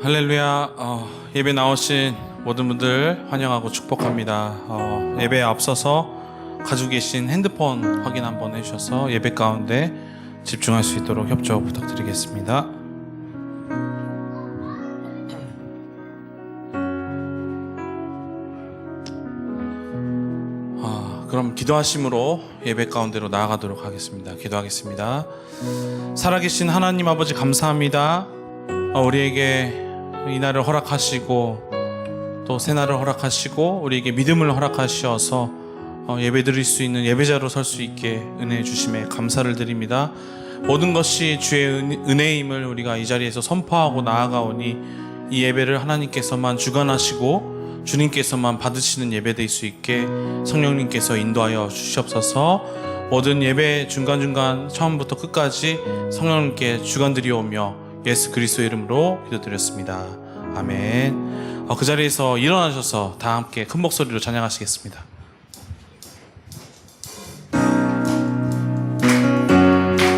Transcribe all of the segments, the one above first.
할렐루야. 예배 나오신 모든 분들 환영하고 축복합니다. 예배에 앞서서 가지고 계신 핸드폰 확인 한번 해주셔서 예배 가운데 집중할 수 있도록 협조 부탁드리겠습니다. 그럼 기도하심으로 예배 가운데로 나아가도록 하겠습니다. 기도하겠습니다. 살아계신 하나님 아버지 감사합니다. 우리에게 이날을 허락하시고 또 새날을 허락하시고 우리에게 믿음을 허락하셔서 예배 드릴 수 있는 예배자로 설 수 있게 은혜 주심에 감사를 드립니다. 모든 것이 주의 은혜임을 우리가 이 자리에서 선포하고 나아가오니 이 예배를 하나님께서만 주관하시고 주님께서만 받으시는 예배 될 수 있게 성령님께서 인도하여 주시옵소서. 모든 예배 중간중간 처음부터 끝까지 성령님께 주관드리오며 예수 그리스도의 이름으로 기도드렸습니다. 아멘. 그 자리에서 일어나셔서 다 함께 큰 목소리로 찬양하시겠습니다.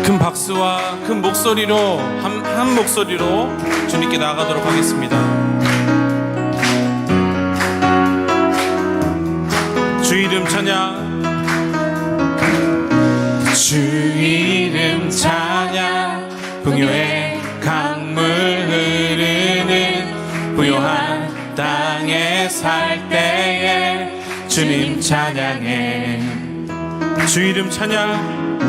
큰 박수와 큰 목소리로 한 목소리로 주님께 나아가도록 하겠습니다. 주 이름 찬양, 주 이름 찬양, 풍요의 강물 흐르는 부요한 땅에 살 때에 주님 찬양해. 주 이름 찬양,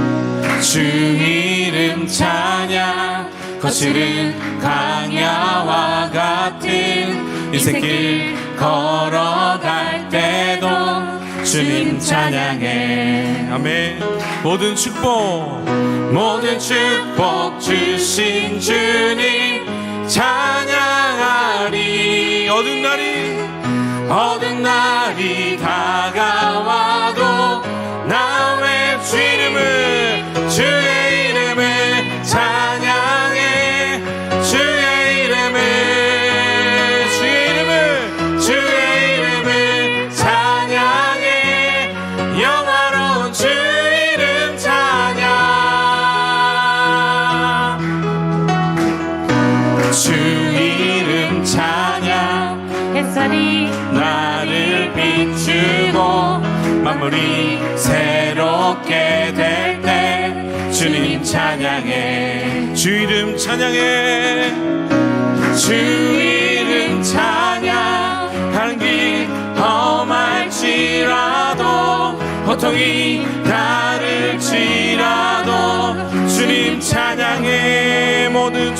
주 이름 찬양, 거칠은 강야와 같은 인생길 걸어갈 때도 주님 찬양해. 아멘. 모든 축복 주신 주님 찬양하리. 어두운 날이 다가와도 나 왜 주의 이름을 찬양해. 주의 이름을 찬양해. 영화로운 주 이름 찬양, 주 이름 찬양. 햇살이 나를 비추고 만물이 새롭게 될 때 주님 찬양해. 주 이름 찬양해. 주 이름 찬양. 가는 길 험할지라도 고통이 다를지라도 주님 찬양해. 모든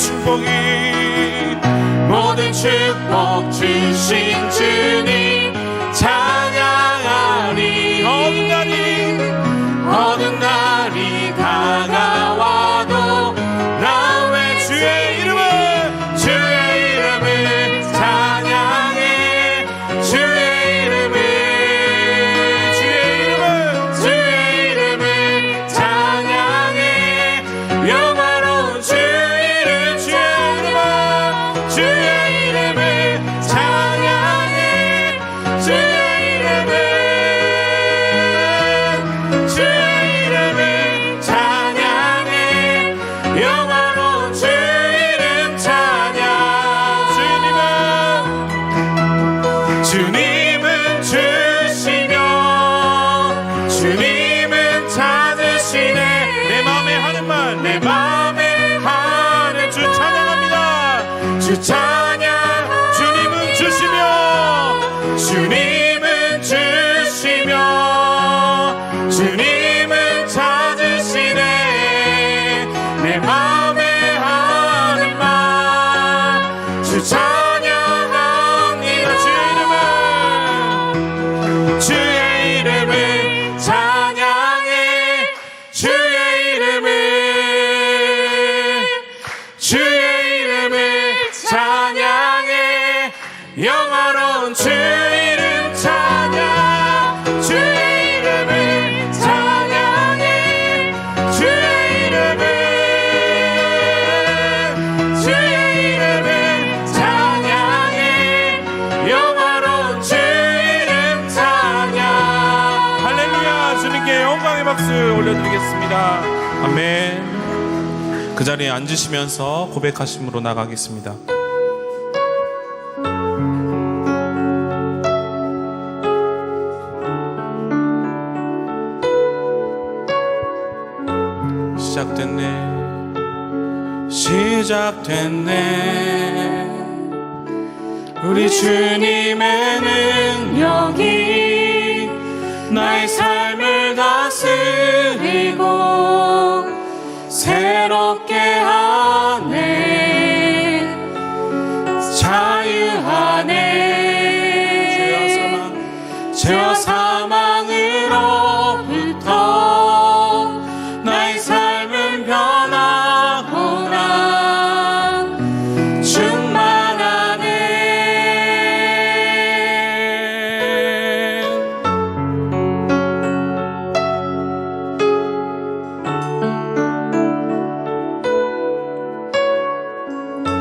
축복 주신 주님 찬양하리. 어두운 날이 다가와도 나 왜 주의 이름을 찬양해. 주의 이름을 찬양해. 영화로운 주 이름, 주의 이름을 찬양해. 주의 이름을 찬양해. 영화로운 주 이름 찬양. 주님은 주시며 주님은 찾으시네. 내 마음에 하는 말, 내 마음에 하는 주 찬양합니다. 주 찬양. 주님은 주시며 주님은 찾으시네. 내 마음에 하는 말, 주 찬양합니다. 주의 이름을 찬양해. 주의 이름을 찬양해. 영화로운 주 이름 찬양. 주의 이름을 찬양해. 주의 이름을 찬양해. 영화로운 주 이름 찬양. 할렐루야. 주님께 영광의 박수 올려드리겠습니다. 아멘. 그 자리에 앉으시면서 고백하심으로 나가겠습니다. 시작됐네. 우리 주님의 능력이 나의 삶을 다스리고 새롭게 하네. 자유하네. 죄와 사망으로부터 나의 삶은 변하구나. 충만하네.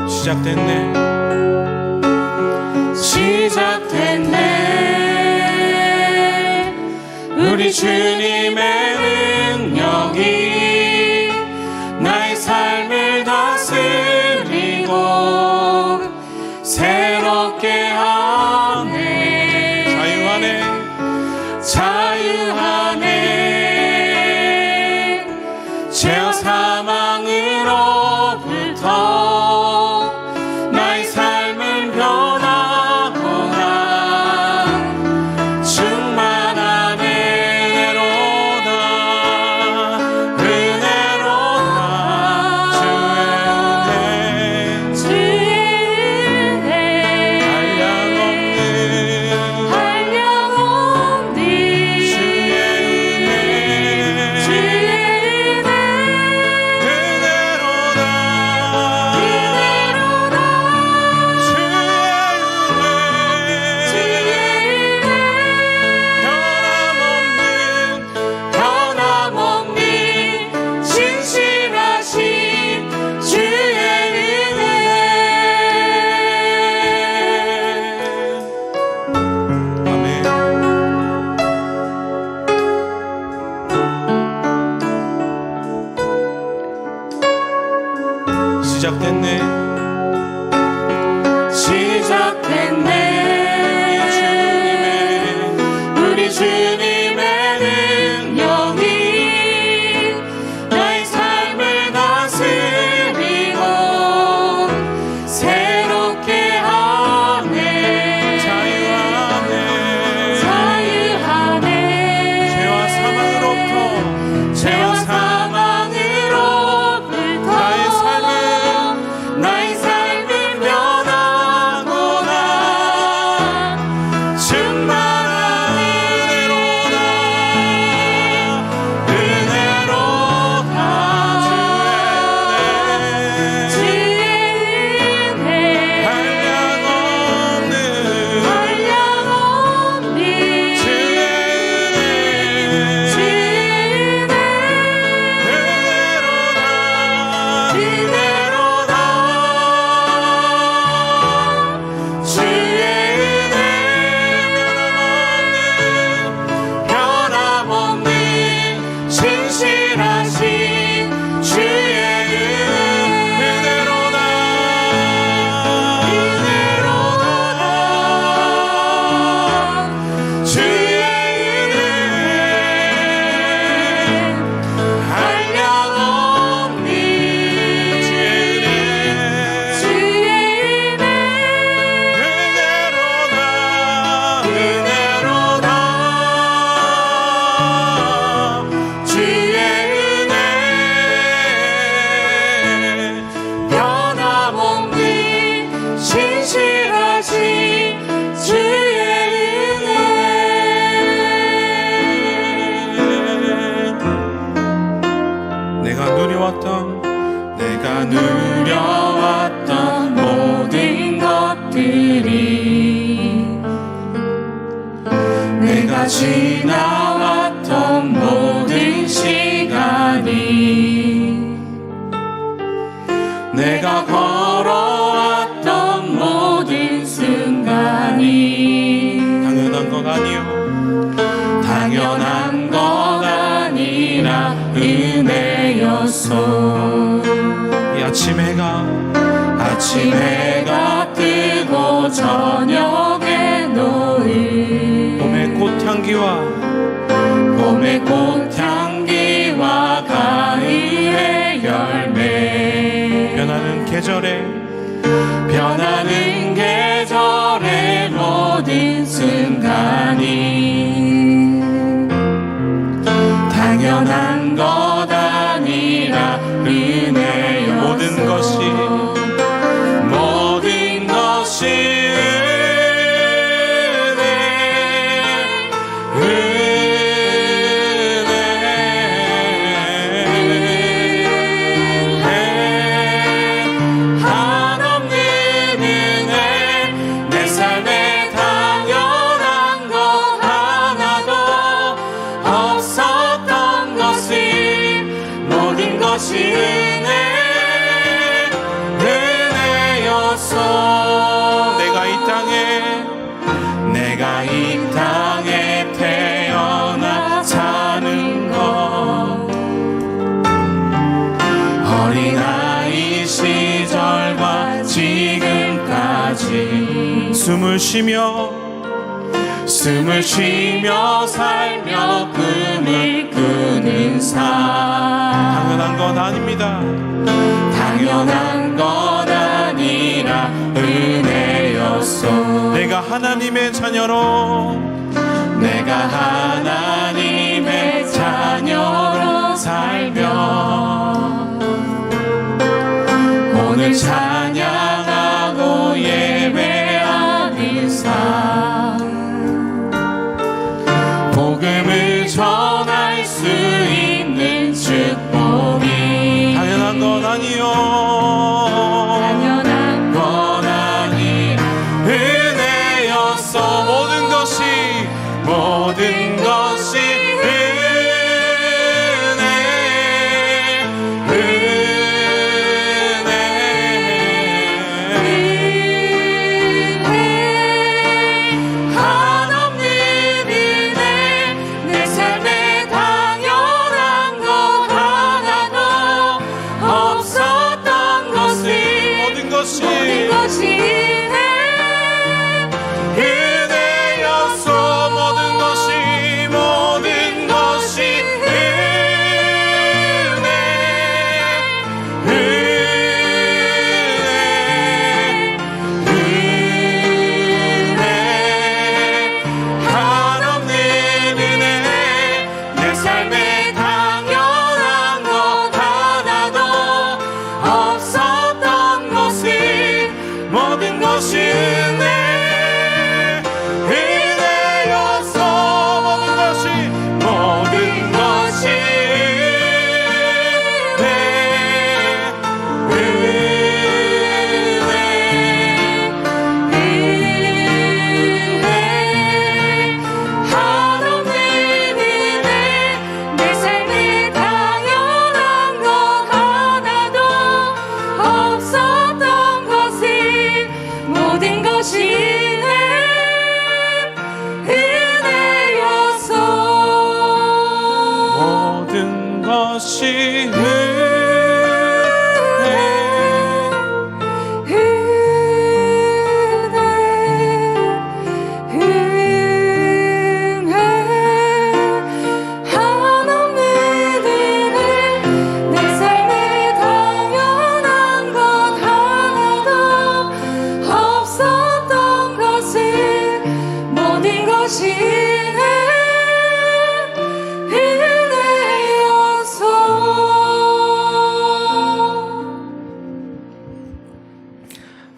시작됐네. 시작됐네. 우리 주님의 능력이 나의 삶을 다스리고 새롭게 하네. 자유하네. 자유하네. 죄와 사망으로부터 나의 삶은 변하구나. 충만한 은혜로다. 은혜로다. 주의 은혜. 한량없는 주의 은혜. 은혜로다. 변함없는 진실하신 주의 은혜. 아멘. 시작됐네. 시작됐네. 우리 주님의 능력이 나의 삶을 다스리고 새롭게 하네. 자유하네. 자유하네. 죄와 사망으로부터 나의 삶은 변하구나. 충만한 은혜로다. 은혜로다. 주의 은혜. 한량없는 주의 은혜. 은혜로다. 주의 은혜. 변함없는 진실하신 주의 은혜로다. 주의 은혜. 한량없는 주의 은혜. 은혜로다. 주의 은혜. 변함없는 진실하신 주의 은혜. 내가 누려왔던 모든 것들이 내가 지나왔던 모든 시간이 내가 걸어왔던 모든 순간이 당연한 것 아니요. 당연한 것 아니라 은혜였어. 이 아침 해가 뜨고 저녁에 노을 봄의 꽃향기와 가을의 열매 변하는 계절에 변하는 계절의 모든 순간이 당연한 것 아니라 은혜였어. 모든 것이 내가 이 땅에 태어나 사는 것, 어린아이 시절과 지금까지 숨을 쉬며 살며 꿈을 꾸는 삶, 당연한 건 아닙니다. 당연한 것 아니라 은혜였어. 내가 하나님의 자녀로 살며 오늘 찬양하고 예배하는 삶, 복음을 전할 수 있는 축복이 당연한 건 아니요. 모든 것이 한없는 은혜, 내 삶에 당연한 것 하나도 없었던 것을 모든 것이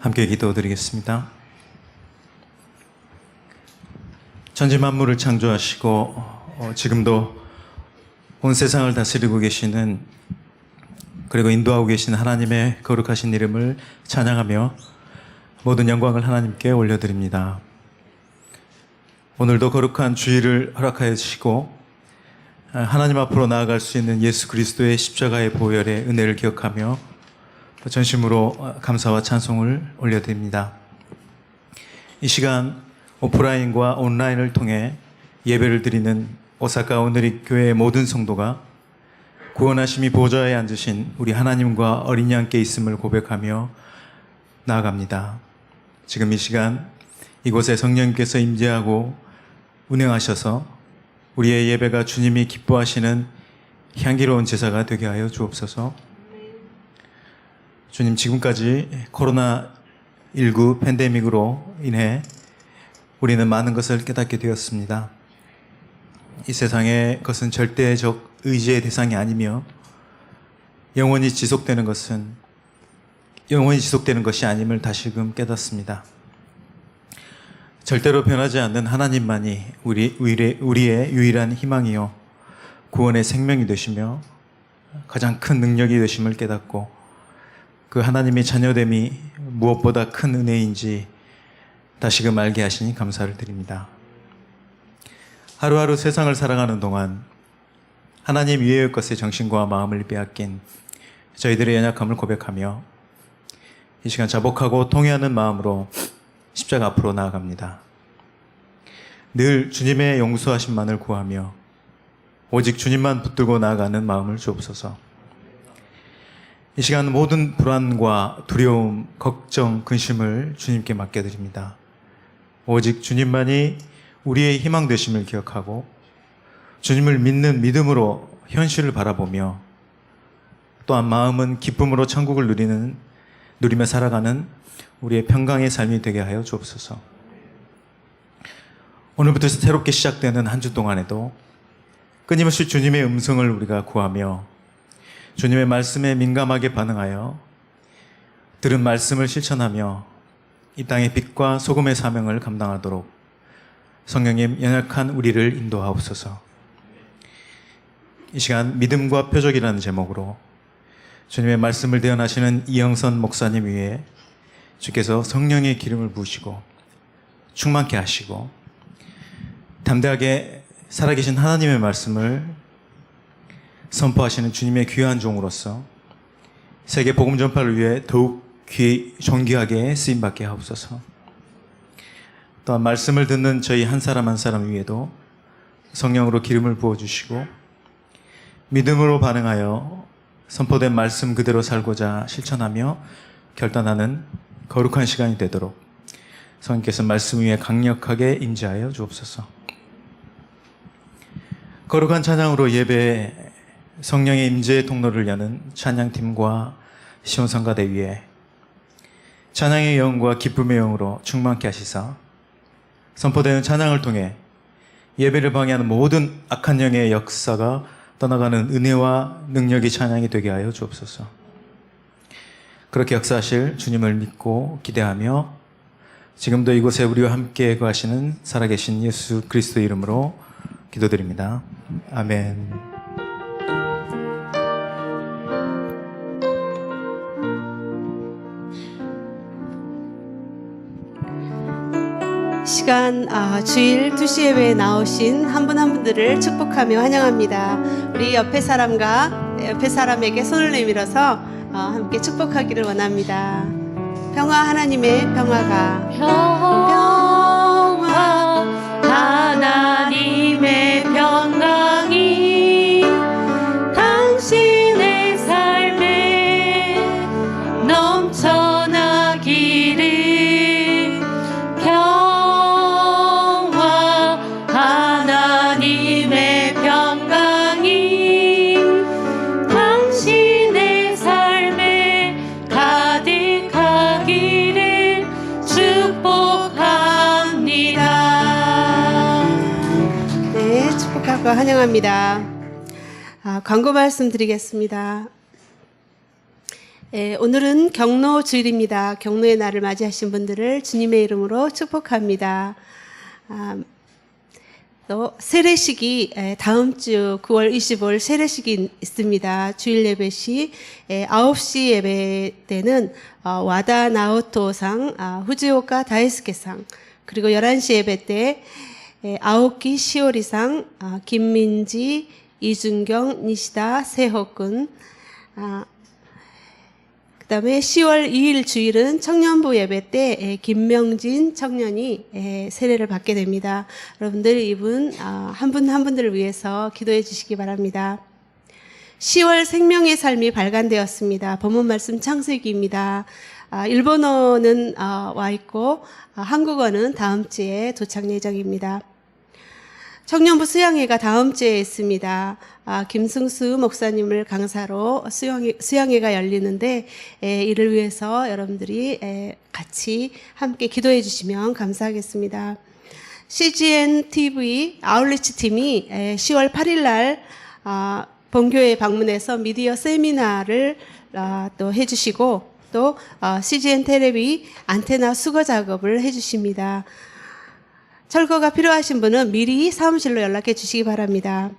함께 기도드리겠습니다. 천지 만물을 창조하시고 지금도 온 세상을 다스리고 계시는, 그리고 인도하고 계신 하나님의 거룩하신 이름을 찬양하며 모든 영광을 하나님께 올려드립니다. 오늘도 거룩한 주일을 허락하여 주시고 하나님 앞으로 나아갈 수 있는 예수 그리스도의 십자가의 보혈의 은혜를 기억하며 전심으로 감사와 찬송을 올려드립니다. 이 시간 오프라인과 온라인을 통해 예배를 드리는 오사카 오누리 교회의 모든 성도가 구원하심이 보좌에 앉으신 우리 하나님과 어린 양께 있음을 고백하며 나아갑니다. 지금 이 시간 이곳에 성령님께서 임재하고 운행하셔서 우리의 예배가 주님이 기뻐하시는 향기로운 제사가 되게 하여 주옵소서. 「 주님, 지금까지 코로나19 팬데믹으로 인해 우리는 많은 것을 깨닫게 되었습니다. 이 세상의 것은 절대적 의지의 대상이 아니며 영원히 지속되는 것이 아님을 다시금 깨닫습니다. 절대로 변하지 않는 하나님만이 우리의 유일한 희망이요 구원의 생명이 되시며 가장 큰 능력이 되심을 깨닫고 그 하나님의 자녀됨이 무엇보다 큰 은혜인지 다시금 알게 하시니 감사를 드립니다. 하루하루 세상을 살아가는 동안 하나님 위의 것에 정신과 마음을 빼앗긴 저희들의 연약함을 고백하며 이 시간 자복하고 통회하는 마음으로 십자가 앞으로 나아갑니다. 늘 주님의 용서하심만을 구하며 오직 주님만 붙들고 나아가는 마음을 주옵소서. 이 시간 모든 불안과 두려움, 걱정, 근심을 주님께 맡겨드립니다. 오직 주님만이 우리의 희망 되심을 기억하고 주님을 믿는 믿음으로 현실을 바라보며 또한 마음은 기쁨으로 천국을 누리며 살아가는 우리의 평강의 삶이 되게 하여 주옵소서. 오늘부터 새롭게 시작되는 한 주 동안에도 끊임없이 주님의 음성을 우리가 구하며 주님의 말씀에 민감하게 반응하여 들은 말씀을 실천하며 이 땅의 빛과 소금의 사명을 감당하도록 성령님 연약한 우리를 인도하옵소서. 이 시간 믿음과 표적이라는 제목으로 주님의 말씀을 대언하시는 이영선 목사님 위에 주께서 성령의 기름을 부으시고 충만케 하시고 담대하게 살아계신 하나님의 말씀을 선포하시는 주님의 귀한 종으로서 세계 복음 전파를 위해 더욱 존귀하게 쓰임받게 하옵소서. 또한 말씀을 듣는 저희 한 사람 한 사람 위에도 성령으로 기름을 부어주시고 믿음으로 반응하여 선포된 말씀 그대로 살고자 실천하며 결단하는 거룩한 시간이 되도록 성령께서 말씀 위에 강력하게 임재하여 주옵소서. 거룩한 찬양으로 예배 성령의 임재의 통로를 여는 찬양팀과 시온성가대 위에 찬양의 영과 기쁨의 영으로 충만케 하시사 선포되는 찬양을 통해 예배를 방해하는 모든 악한 영의 역사가 떠나가는 은혜와 능력의 찬양이 되게 하여 주옵소서. 그렇게 역사하실 주님을 믿고 기대하며 지금도 이곳에 우리와 함께 거하시는 살아계신 예수 그리스도의 이름으로 기도드립니다. 아멘. 시간 주일 2시 예배에 나오신 한 분 한 분들을 축복하며 환영합니다. 우리 옆에 사람에게 손을 내밀어서 함께 축복하기를 원합니다. 평화 하나님의 평화가 평화 하나님의 평강이 당신의 삶에 넘쳐나기를 평화 하나님의 평강이 당신의 삶에 가득하기를 축복합니다. 네, 축복하고 환영합니다. 광고 말씀드리겠습니다. 오늘은 경로 주일입니다. 경로의 날을 맞이하신 분들을 주님의 이름으로 축복합니다. 또 세례식이 다음 주 9월 25일 세례식이 있습니다. 주일 예배 시 9시 예배 때는 와다 나오토상, 후지오카 다이스케상, 그리고 11시 예배 때 아오키 시오리상, 김민지, 이준경, 니시다, 세호군, 그 다음에 10월 2일 주일은 청년부 예배 때 김명진 청년이 세례를 받게 됩니다. 여러분들 이분 한 분 한 분들을 위해서 기도해 주시기 바랍니다. 10월 생명의 삶이 발간되었습니다. 본문 말씀 창세기입니다. 일본어는 와 있고 한국어는 다음 주에 도착 예정입니다. 청년부 수양회가 다음 주에 있습니다. 김승수 목사님을 강사로 수양회가 열리는데 이를 위해서 여러분들이 같이 함께 기도해 주시면 감사하겠습니다. CGN TV 아울리치 팀이 10월 8일 날 본교회에 방문해서 미디어 세미나를 또 해주시고 또 CGN 텔레비 안테나 수거 작업을 해주십니다. 철거가 필요하신 분은 미리 사무실로 연락해 주시기 바랍니다.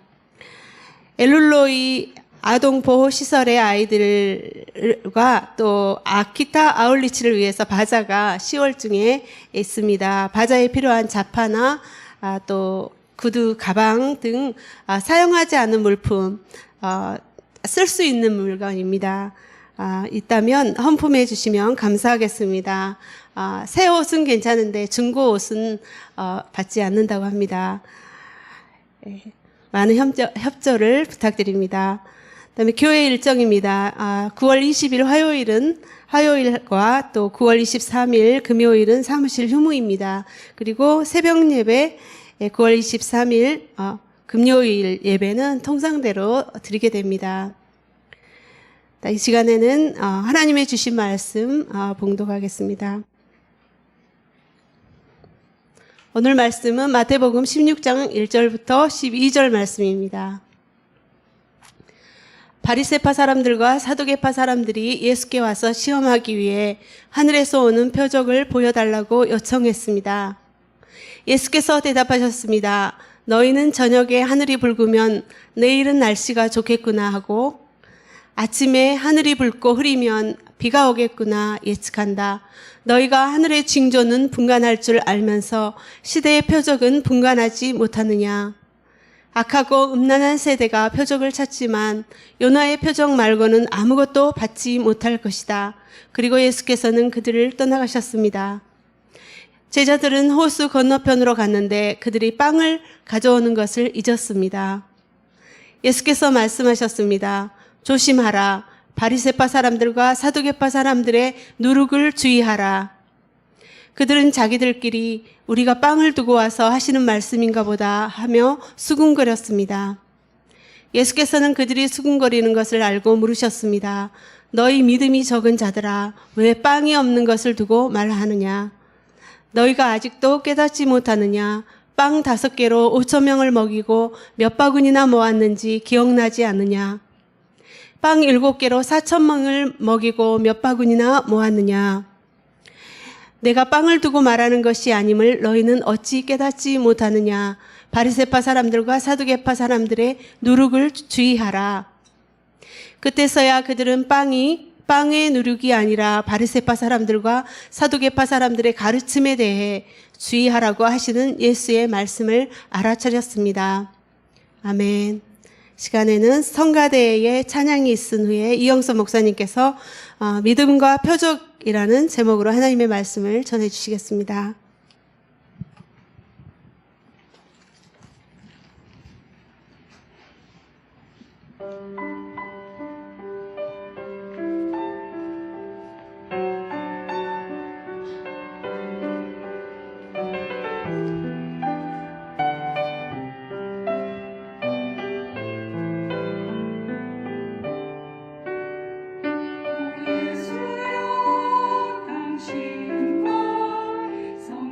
엘룰로이 아동보호시설의 아이들과 또 아키타 아울리치를 위해서 바자가 10월 중에 있습니다. 바자에 필요한 자파나 또 구두, 가방 등 사용하지 않은 물품, 쓸 수 있는 물건입니다. 있다면 헌품해 주시면 감사하겠습니다. 새 옷은 괜찮은데 중고 옷은 받지 않는다고 합니다. 많은 협조를 부탁드립니다. 그다음에 교회 일정입니다. 9월 20일 화요일과 또 9월 23일 금요일은 사무실 휴무입니다. 그리고 새벽 예배 9월 23일 금요일 예배는 통상대로 드리게 됩니다. 이 시간에는 하나님의 주신 말씀 봉독하겠습니다. 오늘 말씀은 마태복음 16장 1절부터 12절 말씀입니다. 바리새파 사람들과 사두개파 사람들이 예수께 와서 시험하기 위해 하늘에서 오는 표적을 보여달라고 요청했습니다. 예수께서 대답하셨습니다. 너희는 저녁에 하늘이 붉으면 내일은 날씨가 좋겠구나 하고 아침에 하늘이 붉고 흐리면 비가 오겠구나 예측한다. 너희가 하늘의 징조는 분간할 줄 알면서 시대의 표적은 분간하지 못하느냐. 악하고 음란한 세대가 표적을 찾지만 요나의 표적 말고는 아무것도 받지 못할 것이다. 그리고 예수께서는 그들을 떠나가셨습니다. 제자들은 호수 건너편으로 갔는데 그들이 빵을 가져오는 것을 잊었습니다. 예수께서 말씀하셨습니다. 조심하라. 바리새파 사람들과 사두개파 사람들의 누룩을 주의하라. 그들은 자기들끼리 우리가 빵을 두고 와서 하시는 말씀인가 보다 하며 수군거렸습니다. 예수께서는 그들이 수군거리는 것을 알고 물으셨습니다. 너희 믿음이 적은 자들아, 왜 빵이 없는 것을 두고 말하느냐? 너희가 아직도 깨닫지 못하느냐? 빵 5개로 5,000명을 먹이고 몇 바구니나 모았는지 기억나지 않느냐? 빵 7개로 4,000명을 먹이고 몇 바구니나 모았느냐? 내가 빵을 두고 말하는 것이 아님을 너희는 어찌 깨닫지 못하느냐? 바리새파 사람들과 사두개파 사람들의 누룩을 주의하라. 그때서야 그들은 빵의 누룩이 아니라 바리새파 사람들과 사두개파 사람들의 가르침에 대해 주의하라고 하시는 예수의 말씀을 알아차렸습니다. 아멘. 시간에는 성가대의 찬양이 있은 후에 이영서 목사님께서 믿음과 표적이라는 제목으로 하나님의 말씀을 전해주시겠습니다. 예수여 당신과 성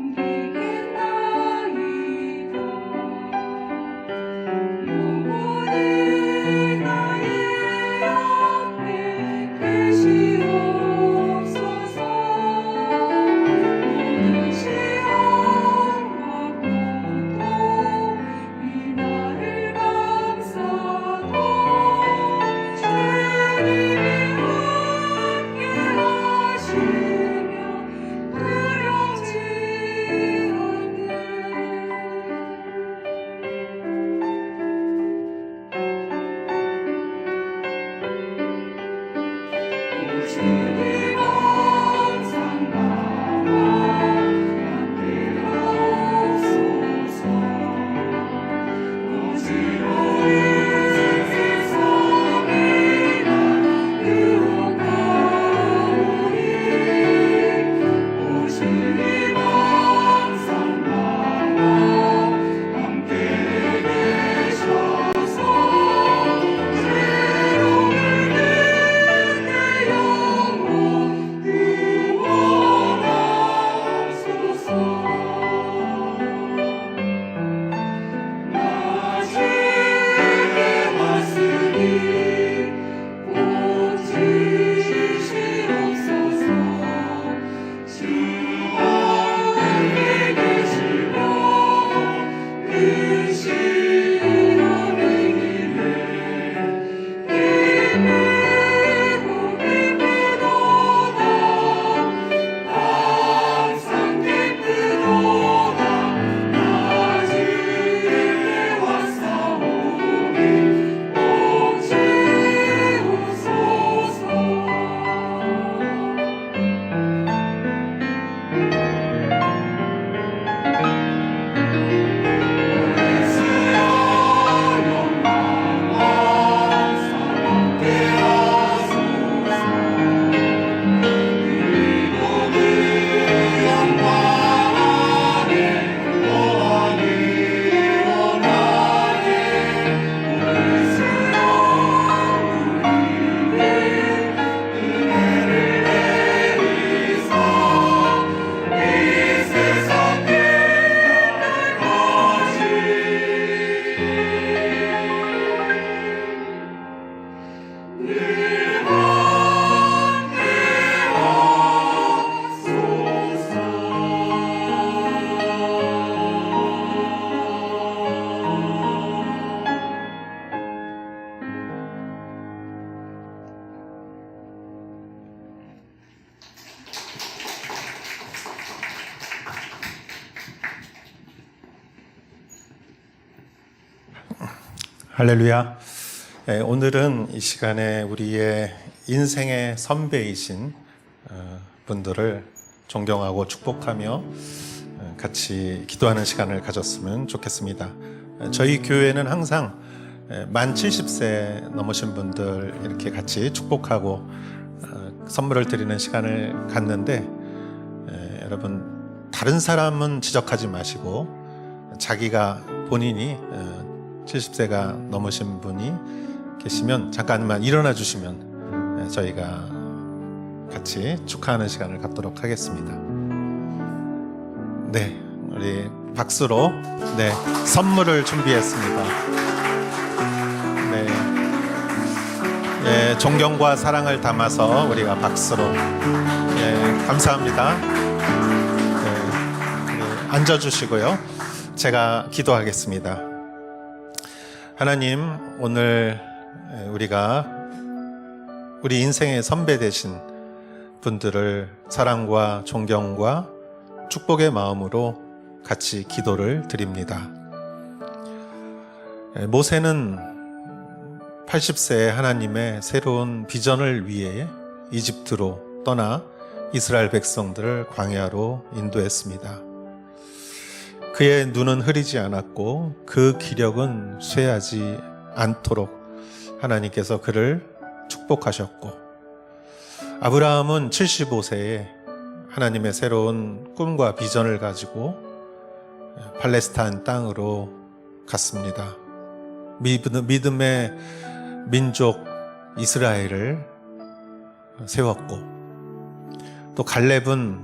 할렐루야. 오늘은 이 시간에 우리의 인생의 선배이신 분들을 존경하고 축복하며 같이 기도하는 시간을 가졌으면 좋겠습니다. 저희 교회는 항상 만 70세 넘으신 분들 이렇게 같이 축복하고 선물을 드리는 시간을 갖는데, 여러분 다른 사람은 지적하지 마시고 자기가 본인이 70세가 넘으신 분이 계시면 잠깐만 일어나 주시면 저희가 같이 축하하는 시간을 갖도록 하겠습니다. 네, 우리 박수로 선물을 준비했습니다. 존경과 사랑을 담아서 우리가 박수로 감사합니다. 앉아주시고요. 제가 기도하겠습니다. 하나님, 오늘 우리가 우리 인생의 선배 되신 분들을 사랑과 존경과 축복의 마음으로 같이 기도를 드립니다. 모세는 80세에 하나님의 새로운 비전을 위해 이집트로 떠나 이스라엘 백성들을 광야로 인도했습니다. 그의 눈은 흐리지 않았고 그 기력은 쇠하지 않도록 하나님께서 그를 축복하셨고, 아브라함은 75세에 하나님의 새로운 꿈과 비전을 가지고 팔레스타인 땅으로 갔습니다. 믿음의 민족 이스라엘을 세웠고, 또 갈렙은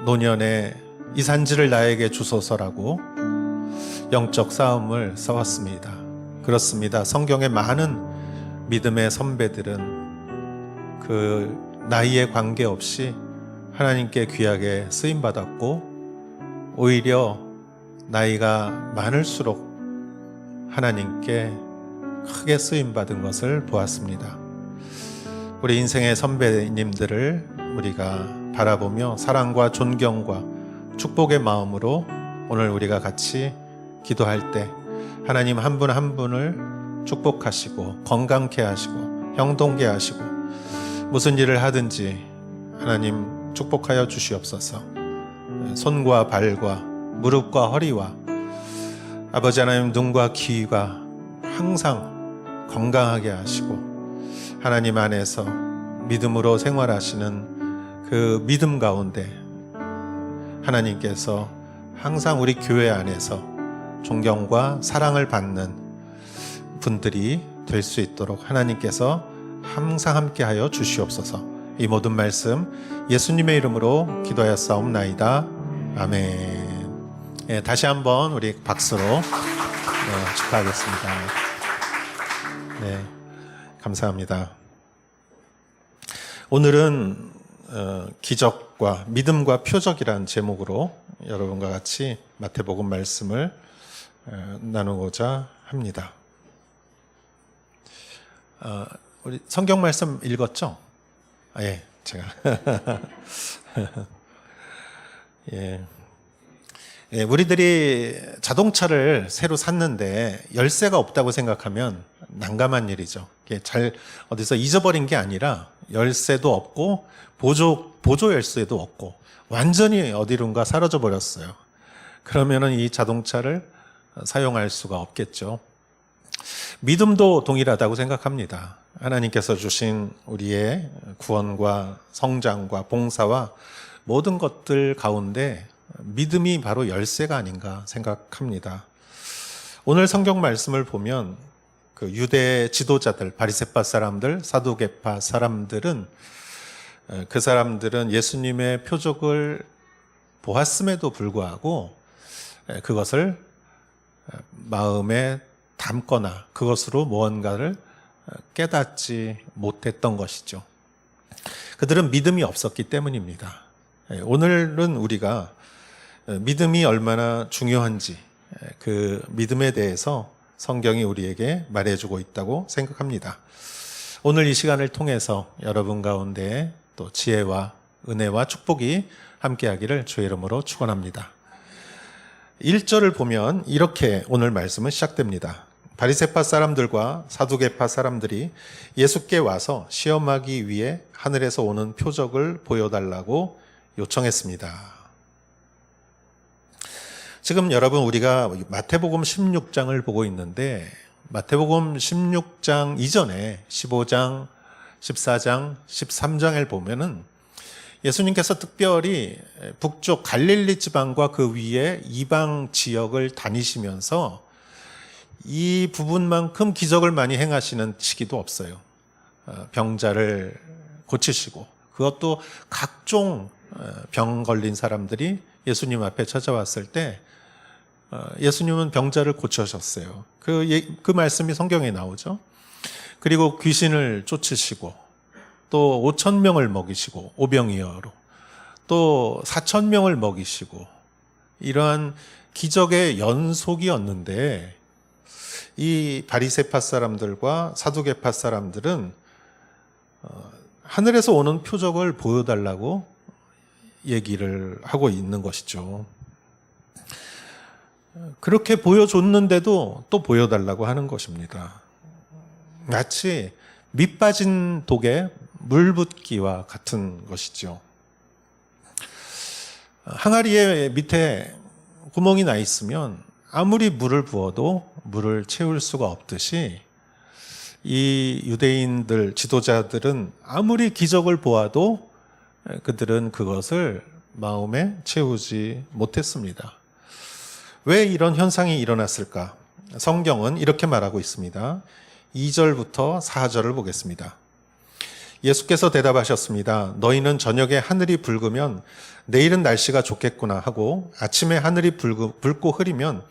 노년에 이 산지를 나에게 주소서라고 영적 싸움을 싸웠습니다. 그렇습니다. 성경의 많은 믿음의 선배들은 그 나이에 관계없이 하나님께 귀하게 쓰임받았고, 오히려 나이가 많을수록 하나님께 크게 쓰임받은 것을 보았습니다. 우리 인생의 선배님들을 우리가 바라보며 사랑과 존경과 축복의 마음으로 오늘 우리가 같이 기도할 때 하나님 한 분 한 분을 축복하시고 건강케 하시고 형통케 하시고 무슨 일을 하든지 하나님 축복하여 주시옵소서. 손과 발과 무릎과 허리와 아버지 하나님 눈과 귀가 항상 건강하게 하시고 하나님 안에서 믿음으로 생활하시는 그 믿음 가운데 하나님께서 항상 우리 교회 안에서 존경과 사랑을 받는 분들이 될 수 있도록 하나님께서 항상 함께하여 주시옵소서. 이 모든 말씀 예수님의 이름으로 기도하였사옵나이다. 아멘. 다시 한번 우리 박수로 축하하겠습니다. 감사합니다. 오늘은 기적과 믿음과 표적이라는 제목으로 여러분과 같이 마태복음 말씀을 나누고자 합니다. 우리 성경 말씀 읽었죠? 제가 우리들이 자동차를 새로 샀는데 열쇠가 없다고 생각하면 난감한 일이죠. 잘 어디서 잊어버린 게 아니라 열쇠도 없고 보조 열쇠도 없고 완전히 어디론가 사라져 버렸어요. 그러면은 이 자동차를 사용할 수가 없겠죠. 믿음도 동일하다고 생각합니다. 하나님께서 주신 우리의 구원과 성장과 봉사와 모든 것들 가운데 믿음이 바로 열쇠가 아닌가 생각합니다. 오늘 성경 말씀을 보면 그 유대 지도자들, 바리새파 사람들, 사두개파 사람들은 그 사람들은 예수님의 표적을 보았음에도 불구하고 그것을 마음에 담거나 그것으로 무언가를 깨닫지 못했던 것이죠. 그들은 믿음이 없었기 때문입니다. 오늘은 우리가 믿음이 얼마나 중요한지 그 믿음에 대해서 성경이 우리에게 말해주고 있다고 생각합니다. 오늘 이 시간을 통해서 여러분 가운데 또 지혜와 은혜와 축복이 함께하기를 주의 이름으로 축원합니다. 1절을 보면 이렇게 오늘 말씀은 시작됩니다. 바리새파 사람들과 사두개파 사람들이 예수께 와서 시험하기 위해 하늘에서 오는 표적을 보여달라고 요청했습니다. 지금 여러분 우리가 마태복음 16장을 보고 있는데 마태복음 16장 이전에 15장, 14장, 13장을 보면은 예수님께서 특별히 북쪽 갈릴리 지방과 그 위에 이방 지역을 다니시면서 이 부분만큼 기적을 많이 행하시는 시기도 없어요. 병자를 고치시고 그것도 각종 병 걸린 사람들이 예수님 앞에 찾아왔을 때 예수님은 병자를 고쳐셨어요. 그 말씀이 성경에 나오죠. 그리고 귀신을 쫓으시고 또 5,000명을 먹이시고 오병이어로 또 4,000명을 먹이시고 이러한 기적의 연속이었는데 이 바리새파 사람들과 사두개파 사람들은 하늘에서 오는 표적을 보여달라고 얘기를 하고 있는 것이죠. 그렇게 보여줬는데도 또 보여달라고 하는 것입니다. 마치 밑 빠진 독에 물 붓기와 같은 것이죠. 항아리에 밑에 구멍이 나 있으면 아무리 물을 부어도 물을 채울 수가 없듯이 이 유대인들 지도자들은 아무리 기적을 보아도 그들은 그것을 마음에 채우지 못했습니다. 왜 이런 현상이 일어났을까? 성경은 이렇게 말하고 있습니다. 2절부터 4절을 보겠습니다. 예수께서 대답하셨습니다. 너희는 저녁에 하늘이 붉으면 내일은 날씨가 좋겠구나 하고 아침에 하늘이 붉고 흐리면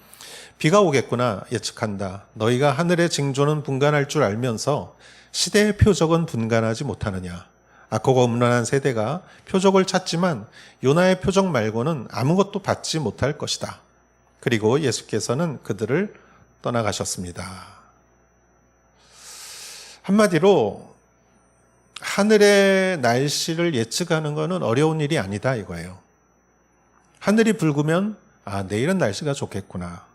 비가 오겠구나 예측한다. 너희가 하늘의 징조는 분간할 줄 알면서 시대의 표적은 분간하지 못하느냐. 악하고 음란한 세대가 표적을 찾지만 요나의 표적 말고는 아무것도 받지 못할 것이다. 그리고 예수께서는 그들을 떠나가셨습니다. 한마디로 하늘의 날씨를 예측하는 것은 어려운 일이 아니다 이거예요. 하늘이 붉으면 내일은 날씨가 좋겠구나.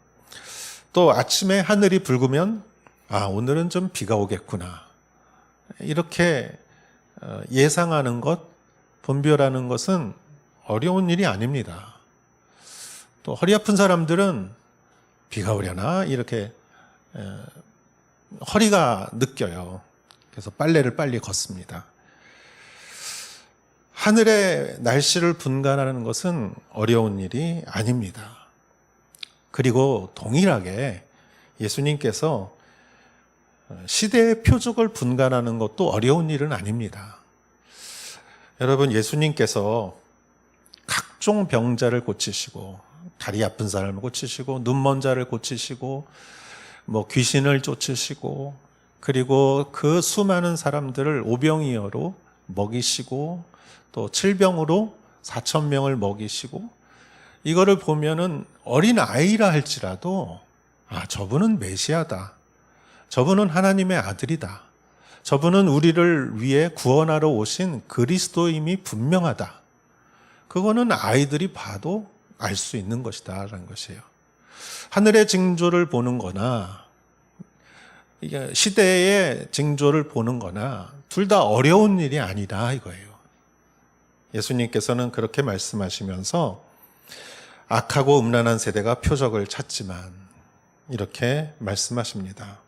또 아침에 하늘이 붉으면 오늘은 좀 비가 오겠구나. 이렇게 예상하는 것, 분별하는 것은 어려운 일이 아닙니다. 또 허리 아픈 사람들은 비가 오려나 이렇게 허리가 느껴요. 그래서 빨래를 빨리 걷습니다. 하늘의 날씨를 분간하는 것은 어려운 일이 아닙니다. 그리고 동일하게 예수님께서 시대의 표적을 분간하는 것도 어려운 일은 아닙니다. 여러분, 예수님께서 각종 병자를 고치시고 다리 아픈 사람을 고치시고 눈먼 자를 고치시고 귀신을 쫓으시고 그리고 그 수많은 사람들을 오병이어로 먹이시고 또 칠병으로 4,000명을 먹이시고 이거를 보면은 어린 아이라 할지라도 저분은 메시아다. 저분은 하나님의 아들이다. 저분은 우리를 위해 구원하러 오신 그리스도임이 분명하다. 그거는 아이들이 봐도 알 수 있는 것이다 라는 것이에요. 하늘의 징조를 보는 거나 시대의 징조를 보는 거나 둘 다 어려운 일이 아니다 이거예요. 예수님께서는 그렇게 말씀하시면서 악하고 음란한 세대가 표적을 찾지만 이렇게 말씀하십니다.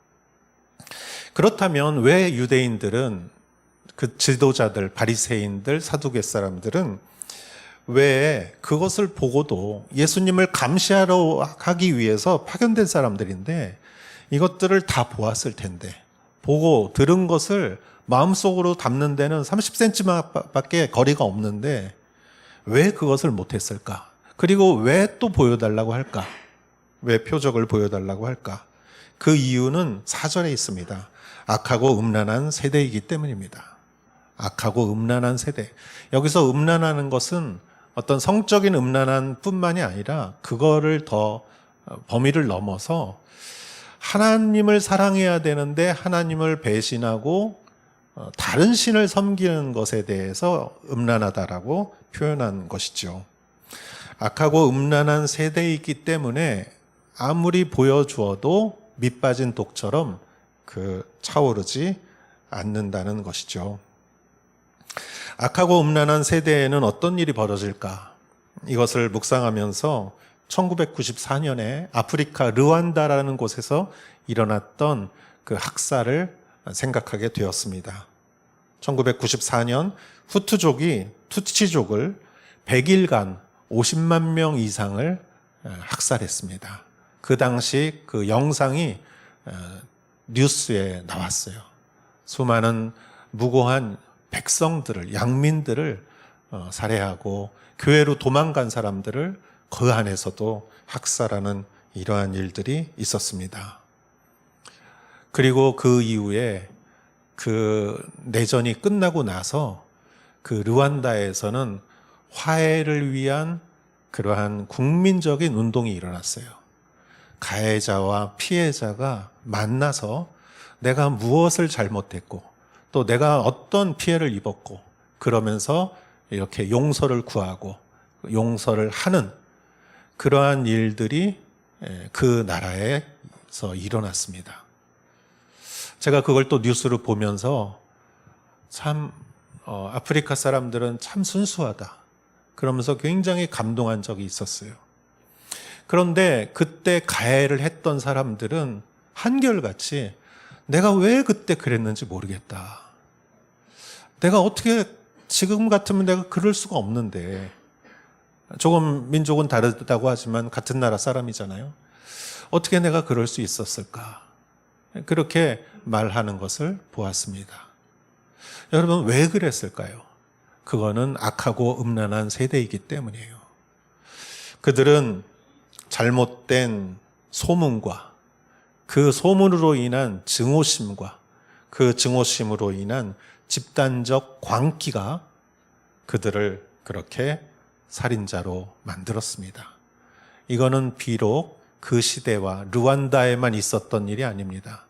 그렇다면 왜 유대인들은 그 지도자들, 바리새인들, 사두개 사람들은 왜 그것을 보고도 예수님을 감시하러 하기 위해서 파견된 사람들인데 이것들을 다 보았을 텐데 보고 들은 것을 마음속으로 담는 데는 30cm밖에 거리가 없는데 왜 그것을 못했을까? 그리고 왜 또 보여달라고 할까? 왜 표적을 보여달라고 할까? 그 이유는 4절에 있습니다. 악하고 음란한 세대이기 때문입니다. 악하고 음란한 세대. 여기서 음란하는 것은 어떤 성적인 음란한 뿐만이 아니라 그거를 더 범위를 넘어서 하나님을 사랑해야 되는데 하나님을 배신하고 다른 신을 섬기는 것에 대해서 음란하다라고 표현한 것이죠. 악하고 음란한 세대이기 때문에 아무리 보여주어도 밑 빠진 독처럼 차오르지 않는다는 것이죠. 악하고 음란한 세대에는 어떤 일이 벌어질까? 이것을 묵상하면서 1994년에 아프리카 르완다라는 곳에서 일어났던 그 학살을 생각하게 되었습니다. 1994년 후투족이 투치족을 100일간 50만 명 이상을 학살했습니다. 그 당시 그 영상이 뉴스에 나왔어요. 수많은 무고한 백성들을, 양민들을 살해하고 교회로 도망간 사람들을 그 안에서도 학살하는 이러한 일들이 있었습니다. 그리고 그 이후에 그 내전이 끝나고 나서 그 르완다에서는 화해를 위한 그러한 국민적인 운동이 일어났어요. 가해자와 피해자가 만나서 내가 무엇을 잘못했고 또 내가 어떤 피해를 입었고 그러면서 이렇게 용서를 구하고 용서를 하는 그러한 일들이 그 나라에서 일어났습니다. 제가 그걸 또 뉴스를 보면서 참 아프리카 사람들은 참 순수하다 그러면서 굉장히 감동한 적이 있었어요. 그런데 그때 가해를 했던 사람들은 한결같이 내가 왜 그때 그랬는지 모르겠다. 내가 어떻게 지금 같으면 내가 그럴 수가 없는데 조금 민족은 다르다고 하지만 같은 나라 사람이잖아요. 어떻게 내가 그럴 수 있었을까? 그렇게 말하는 것을 보았습니다. 여러분 왜 그랬을까요? 그거는 악하고 음란한 세대이기 때문이에요. 그들은 잘못된 소문과 그 소문으로 인한 증오심과 그 증오심으로 인한 집단적 광기가 그들을 그렇게 살인자로 만들었습니다. 이거는 비록 그 시대와 르완다에만 있었던 일이 아닙니다.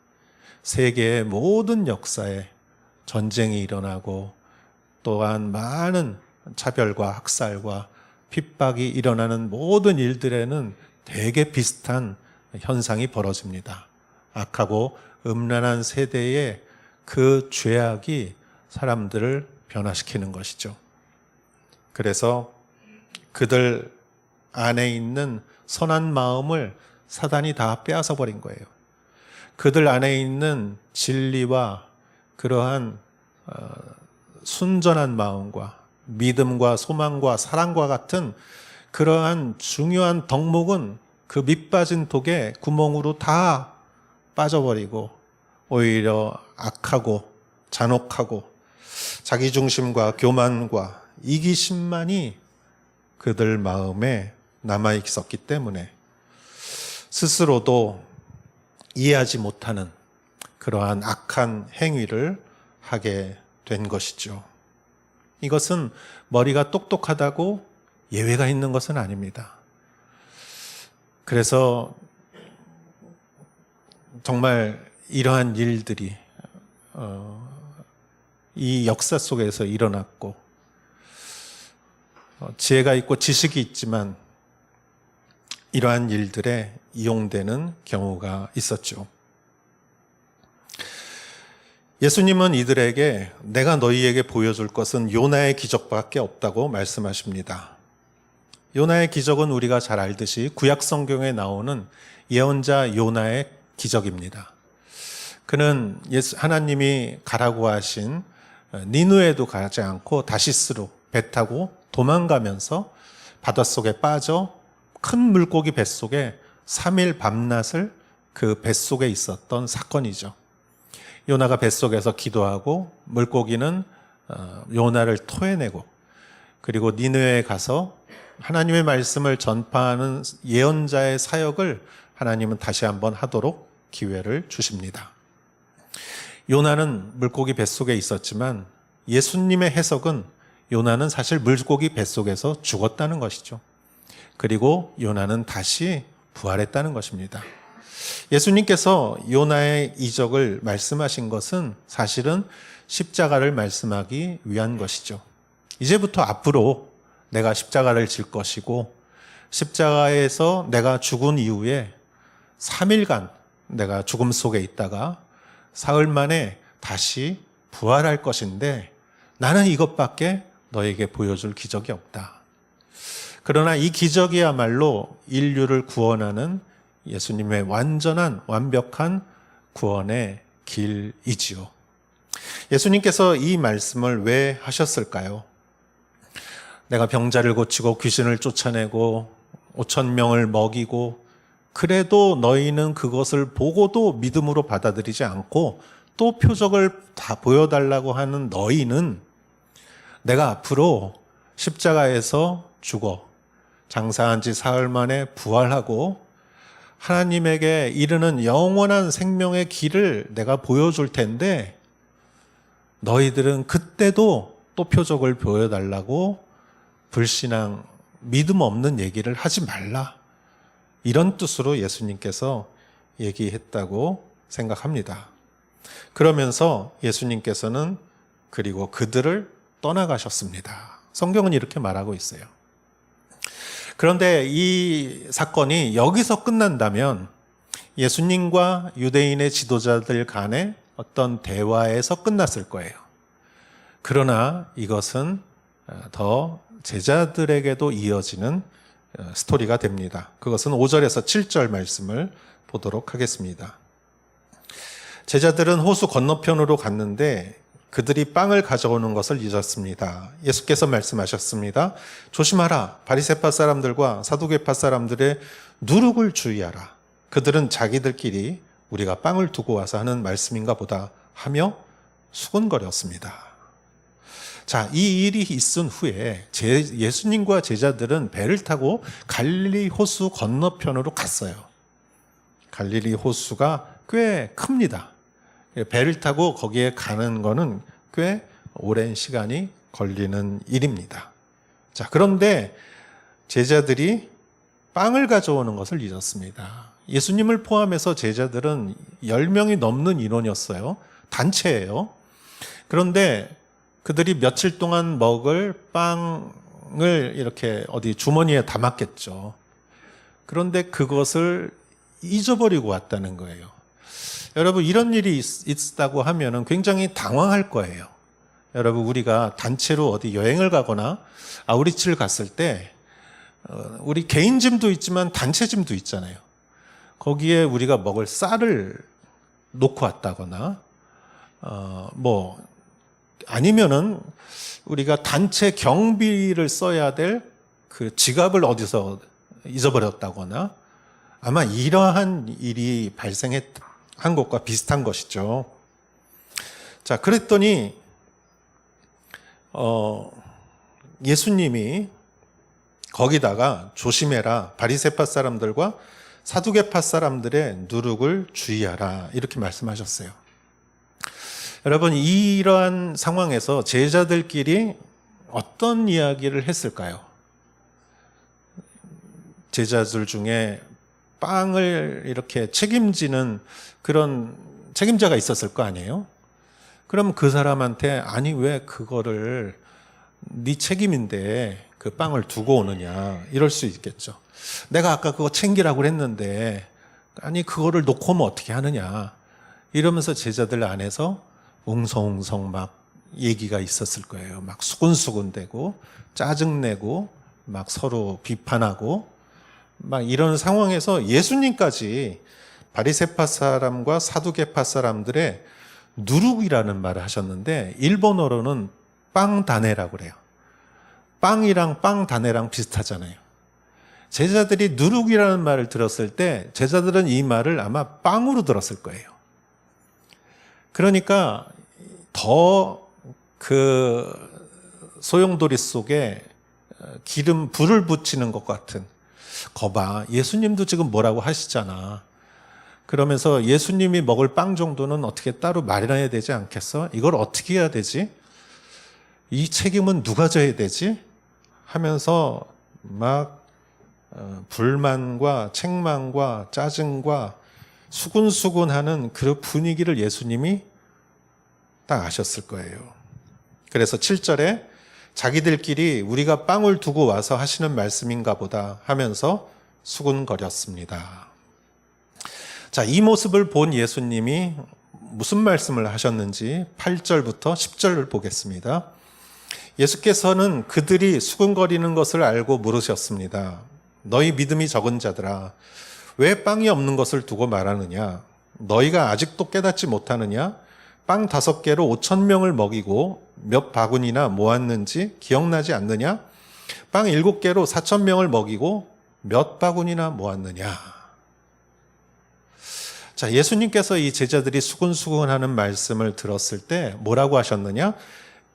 세계의 모든 역사에 전쟁이 일어나고 또한 많은 차별과 학살과 핍박이 일어나는 모든 일들에는 되게 비슷한 현상이 벌어집니다. 악하고 음란한 세대의 그 죄악이 사람들을 변화시키는 것이죠. 그래서 그들 안에 있는 선한 마음을 사단이 다 빼앗아 버린 거예요. 그들 안에 있는 진리와 그러한 순전한 마음과 믿음과 소망과 사랑과 같은 그러한 중요한 덕목은 그 밑빠진 독에 구멍으로 다 빠져버리고 오히려 악하고 잔혹하고 자기중심과 교만과 이기심만이 그들 마음에 남아 있었기 때문에 스스로도 이해하지 못하는 그러한 악한 행위를 하게 된 것이죠. 이것은 머리가 똑똑하다고 예외가 있는 것은 아닙니다. 그래서 정말 이러한 일들이 이 역사 속에서 일어났고 지혜가 있고 지식이 있지만 이러한 일들에 이용되는 경우가 있었죠. 예수님은 이들에게 내가 너희에게 보여줄 것은 요나의 기적밖에 없다고 말씀하십니다. 요나의 기적은 우리가 잘 알듯이 구약 성경에 나오는 예언자 요나의 기적입니다. 그는 하나님이 가라고 하신 니누에도 가지 않고 다시스로 배 타고 도망가면서 바닷속에 빠져 큰 물고기 뱃속에 3일 밤낮을 그 뱃속에 있었던 사건이죠. 요나가 뱃속에서 기도하고 물고기는 요나를 토해내고 그리고 니느웨에 가서 하나님의 말씀을 전파하는 예언자의 사역을 하나님은 다시 한번 하도록 기회를 주십니다. 요나는 물고기 뱃속에 있었지만 예수님의 해석은 요나는 사실 물고기 뱃속에서 죽었다는 것이죠. 그리고 요나는 다시 부활했다는 것입니다. 예수님께서 요나의 이적을 말씀하신 것은 사실은 십자가를 말씀하기 위한 것이죠. 이제부터 앞으로 내가 십자가를 질 것이고 십자가에서 내가 죽은 이후에 3일간 내가 죽음 속에 있다가 사흘 만에 다시 부활할 것인데 나는 이것밖에 너에게 보여줄 기적이 없다. 그러나 이 기적이야말로 인류를 구원하는 예수님의 완전한 완벽한 구원의 길이지요. 예수님께서 이 말씀을 왜 하셨을까요? 내가 병자를 고치고 귀신을 쫓아내고 5,000명을 먹이고 그래도 너희는 그것을 보고도 믿음으로 받아들이지 않고 또 표적을 다 보여달라고 하는 너희는 내가 앞으로 십자가에서 죽어 장사한 지 사흘 만에 부활하고 하나님에게 이르는 영원한 생명의 길을 내가 보여줄 텐데 너희들은 그때도 또 표적을 보여달라고 불신앙, 믿음 없는 얘기를 하지 말라. 이런 뜻으로 예수님께서 얘기했다고 생각합니다. 그러면서 예수님께서는 그리고 그들을 떠나가셨습니다. 성경은 이렇게 말하고 있어요. 그런데 이 사건이 여기서 끝난다면 예수님과 유대인의 지도자들 간의 어떤 대화에서 끝났을 거예요. 그러나 이것은 더 제자들에게도 이어지는 스토리가 됩니다. 그것은 5절에서 7절 말씀을 보도록 하겠습니다. 제자들은 호수 건너편으로 갔는데 그들이 빵을 가져오는 것을 잊었습니다. 예수께서 말씀하셨습니다. 조심하라. 바리새파 사람들과 사두개파 사람들의 누룩을 주의하라. 그들은 자기들끼리 우리가 빵을 두고 와서 하는 말씀인가 보다 하며 수군거렸습니다. 자, 이 일이 있은 후에 예수님과 제자들은 배를 타고 갈릴리 호수 건너편으로 갔어요. 갈릴리 호수가 꽤 큽니다. 배를 타고 거기에 가는 거는 꽤 오랜 시간이 걸리는 일입니다. 자, 그런데 제자들이 빵을 가져오는 것을 잊었습니다. 예수님을 포함해서 제자들은 10명이 넘는 인원이었어요. 단체예요. 그런데 그들이 며칠 동안 먹을 빵을 이렇게 어디 주머니에 담았겠죠. 그런데 그것을 잊어버리고 왔다는 거예요. 여러분, 이런 일이 있다고 하면 굉장히 당황할 거예요. 여러분, 우리가 단체로 어디 여행을 가거나 아우리치를 갔을 때 우리 개인 짐도 있지만 단체 짐도 있잖아요. 거기에 우리가 먹을 쌀을 놓고 왔다거나 아니면은 우리가 단체 경비를 써야 될 그 지갑을 어디서 잊어버렸다거나 아마 이러한 일이 발생한 것과 비슷한 것이죠. 자, 그랬더니 예수님이 거기다가 조심해라. 바리새파 사람들과 사두개파 사람들의 누룩을 주의하라. 이렇게 말씀하셨어요. 여러분, 이러한 상황에서 제자들끼리 어떤 이야기를 했을까요? 제자들 중에 빵을 이렇게 책임지는 그런 책임자가 있었을 거 아니에요? 그럼 그 사람한테 아니 왜 그거를 네 책임인데 그 빵을 두고 오느냐 이럴 수 있겠죠. 내가 아까 그거 챙기라고 했는데 아니 그거를 놓고 오면 어떻게 하느냐 이러면서 제자들 안에서 웅성웅성 막 얘기가 있었을 거예요. 막 수군수군대고 짜증내고 막 서로 비판하고 막 이런 상황에서 예수님까지 바리새파 사람과 사두개파 사람들의 누룩이라는 말을 하셨는데 일본어로는 빵다네라고 그래요. 빵이랑 빵다네랑 비슷하잖아요. 제자들이 누룩이라는 말을 들었을 때 제자들은 이 말을 아마 빵으로 들었을 거예요. 그러니까 더 그 소용돌이 속에 불을 붙이는 것 같은 거봐. 예수님도 지금 뭐라고 하시잖아. 그러면서 예수님이 먹을 빵 정도는 어떻게 따로 마련해야 되지 않겠어? 이걸 어떻게 해야 되지? 이 책임은 누가 져야 되지? 하면서 막 불만과 책망과 짜증과 수군수군하는 그 분위기를 예수님이 딱 아셨을 거예요. 그래서 7절에 자기들끼리 우리가 빵을 두고 와서 하시는 말씀인가 보다 하면서 수군거렸습니다. 자, 이 모습을 본 예수님이 무슨 말씀을 하셨는지 8절부터 10절을 보겠습니다. 예수께서는 그들이 수군거리는 것을 알고 물으셨습니다. 너희 믿음이 적은 자들아, 왜 빵이 없는 것을 두고 말하느냐? 너희가 아직도 깨닫지 못하느냐? 빵 5개로 5,000명을 먹이고 몇 바구니나 모았는지 기억나지 않느냐? 빵 7개로 4,000명을 먹이고 몇 바구니나 모았느냐? 자, 예수님께서 이 제자들이 수군수군하는 말씀을 들었을 때 뭐라고 하셨느냐?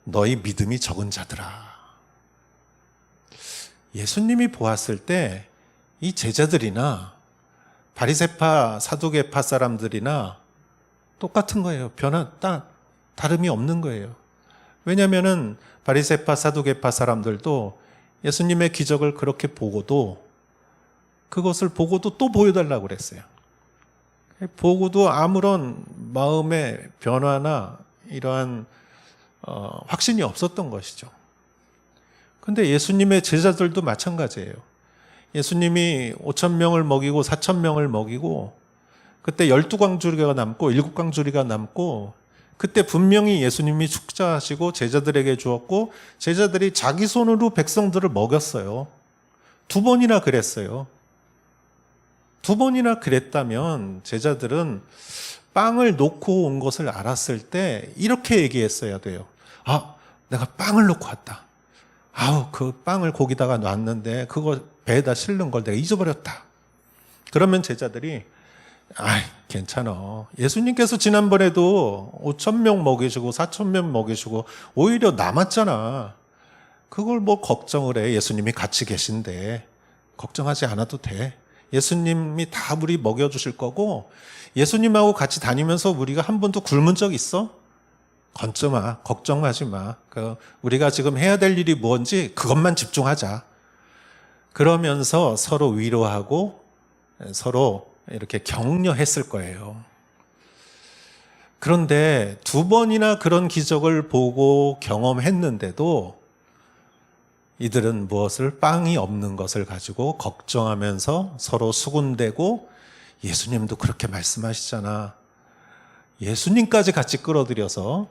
너희 믿음이 적은 자들아. 예수님이 보았을 때 이 제자들이나 바리새파 사두개파 사람들이나 똑같은 거예요. 다름이 없는 거예요. 왜냐하면은 바리새파 사두개파 사람들도 예수님의 기적을 그렇게 보고도 그것을 보고도 또 보여달라고 그랬어요. 보고도 아무런 마음의 변화나 이러한 확신이 없었던 것이죠. 근데 예수님의 제자들도 마찬가지예요. 예수님이 5,000명을 먹이고 4,000명을 먹이고 그때 12광주리가 남고 7광주리가 남고 그때 분명히 예수님이 축사하시고 제자들에게 주었고 제자들이 자기 손으로 백성들을 먹였어요. 2번이나 그랬어요. 2번이나 그랬다면 제자들은 빵을 놓고 온 것을 알았을 때 이렇게 얘기했어야 돼요. 아, 내가 빵을 놓고 왔다. 아우, 그 빵을 거기다가 놨는데 그거 배에다 실는 걸 내가 잊어버렸다. 그러면 제자들이 아이, 괜찮아. 예수님께서 지난번에도 5,000명 먹이시고 4,000명 먹이시고 오히려 남았잖아. 그걸 뭐 걱정을 해. 예수님이 같이 계신데 걱정하지 않아도 돼. 예수님이 다 우리 먹여주실 거고 예수님하고 같이 다니면서 우리가 한 번도 굶은 적 있어? 건져 마. 걱정하지 마. 우리가 지금 해야 될 일이 뭔지 그것만 집중하자. 그러면서 서로 위로하고 서로 이렇게 격려했을 거예요. 그런데 2번이나 그런 기적을 보고 경험했는데도 이들은 무엇을 빵이 없는 것을 가지고 걱정하면서 서로 수군대고 예수님도 그렇게 말씀하시잖아. 예수님까지 같이 끌어들여서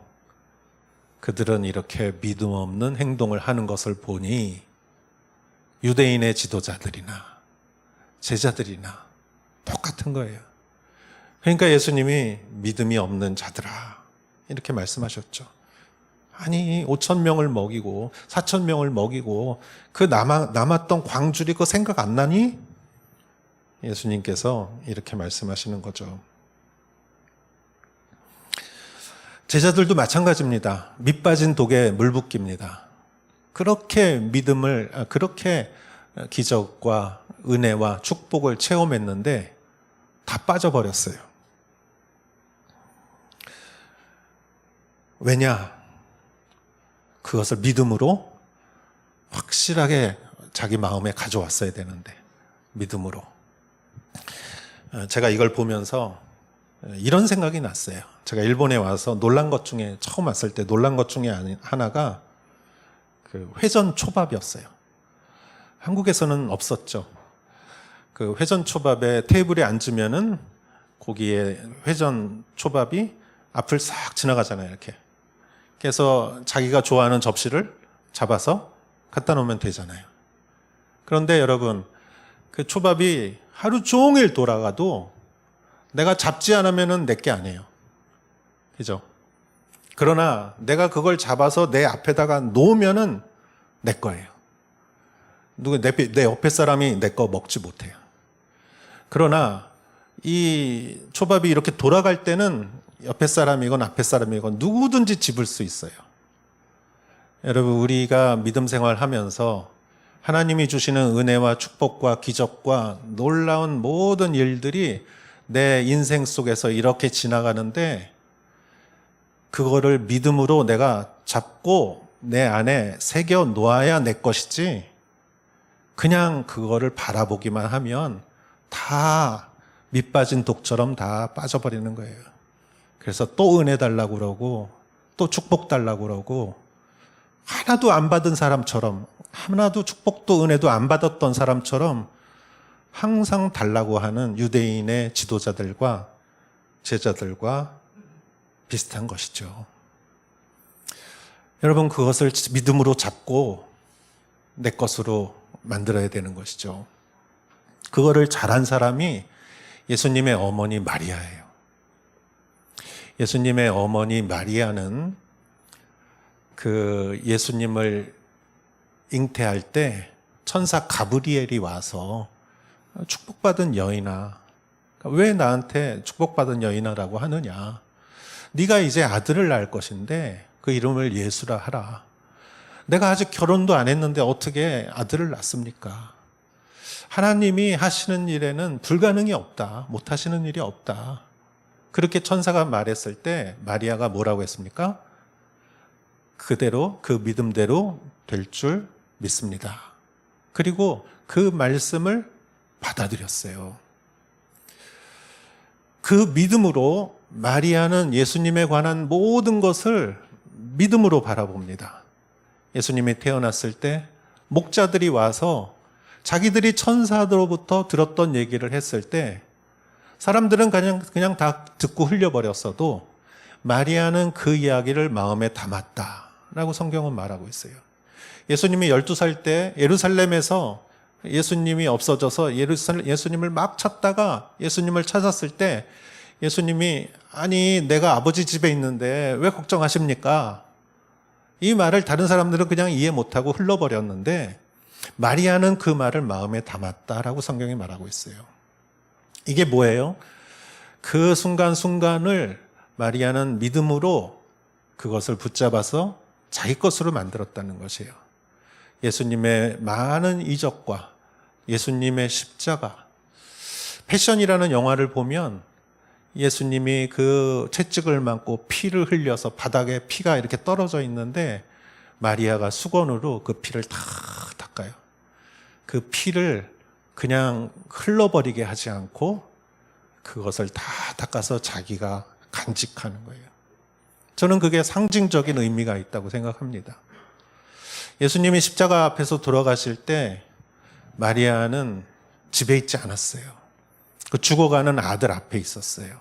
그들은 이렇게 믿음 없는 행동을 하는 것을 보니 유대인의 지도자들이나 제자들이나 똑같은 거예요. 그러니까 예수님이 믿음이 없는 자들아 이렇게 말씀하셨죠. 아니 5,000명을 먹이고 4,000명을 먹이고 그 남았던 광주리 그거 생각 안 나니? 예수님께서 이렇게 말씀하시는 거죠. 제자들도 마찬가지입니다. 밑 빠진 독에 물 붓기입니다. 그렇게 그렇게 기적과 은혜와 축복을 체험했는데 다 빠져버렸어요. 왜냐? 그것을 믿음으로 확실하게 자기 마음에 가져왔어야 되는데 믿음으로. 제가 이걸 보면서 이런 생각이 났어요. 제가 일본에 와서 놀란 것 중에 처음 왔을 때 놀란 것 중에 하나가 그 회전 초밥이었어요. 한국에서는 없었죠. 그 회전 초밥에 테이블에 앉으면은 거기에 회전 초밥이 앞을 싹 지나가잖아요, 이렇게. 그래서 자기가 좋아하는 접시를 잡아서 갖다 놓으면 되잖아요. 그런데 여러분, 그 초밥이 하루 종일 돌아가도 내가 잡지 않으면은 내게 아니에요. 그죠? 그러나 내가 그걸 잡아서 내 앞에다가 놓으면은 내 거예요. 내 옆에 사람이 내 거 먹지 못해요. 그러나 이 초밥이 이렇게 돌아갈 때는 옆에 사람이건 앞에 사람이건 누구든지 집을 수 있어요. 여러분, 우리가 믿음 생활하면서 하나님이 주시는 은혜와 축복과 기적과 놀라운 모든 일들이 내 인생 속에서 이렇게 지나가는데 그거를 믿음으로 내가 잡고 내 안에 새겨 놓아야 내 것이지 그냥 그거를 바라보기만 하면 다 밑빠진 독처럼 다 빠져버리는 거예요. 그래서 또 은혜 달라고 그러고 또 축복 달라고 그러고 하나도 안 받은 사람처럼 하나도 축복도 은혜도 안 받았던 사람처럼 항상 달라고 하는 유대인의 지도자들과 제자들과 비슷한 것이죠. 여러분, 그것을 믿음으로 잡고 내 것으로 만들어야 되는 것이죠. 그거를 잘한 사람이 예수님의 어머니 마리아예요. 예수님의 어머니 마리아는 그 예수님을 잉태할 때 천사 가브리엘이 와서 축복받은 여인아, 왜 나한테 축복받은 여인아라고 하느냐? 네가 이제 아들을 낳을 것인데 그 이름을 예수라 하라. 내가 아직 결혼도 안 했는데 어떻게 아들을 낳습니까? 하나님이 하시는 일에는 불가능이 없다. 못 하시는 일이 없다. 그렇게 천사가 말했을 때 마리아가 뭐라고 했습니까? 그대로, 그 믿음대로 될 줄 믿습니다. 그리고 그 말씀을 받아들였어요. 그 믿음으로 마리아는 예수님에 관한 모든 것을 믿음으로 바라봅니다. 예수님이 태어났을 때 목자들이 와서 자기들이 천사들로부터 들었던 얘기를 했을 때 사람들은 그냥 다 듣고 흘려버렸어도 마리아는 그 이야기를 마음에 담았다라고 성경은 말하고 있어요. 예수님이 12살 때 예루살렘에서 예수님이 없어져서 예수님을 막 찾다가 예수님을 찾았을 때 예수님이 아니 내가 아버지 집에 있는데 왜 걱정하십니까? 이 말을 다른 사람들은 그냥 이해 못하고 흘러버렸는데 마리아는 그 말을 마음에 담았다라고 성경이 말하고 있어요. 이게 뭐예요? 그 순간순간을 마리아는 믿음으로 그것을 붙잡아서 자기 것으로 만들었다는 것이에요. 예수님의 많은 이적과 예수님의 십자가, 패션이라는 영화를 보면 예수님이 그 채찍을 맞고 피를 흘려서 바닥에 피가 이렇게 떨어져 있는데 마리아가 수건으로 그 피를 다 닦아요. 그 피를 그냥 흘러버리게 하지 않고 그것을 다 닦아서 자기가 간직하는 거예요. 저는 그게 상징적인 의미가 있다고 생각합니다. 예수님이 십자가 앞에서 돌아가실 때 마리아는 집에 있지 않았어요. 그 죽어가는 아들 앞에 있었어요.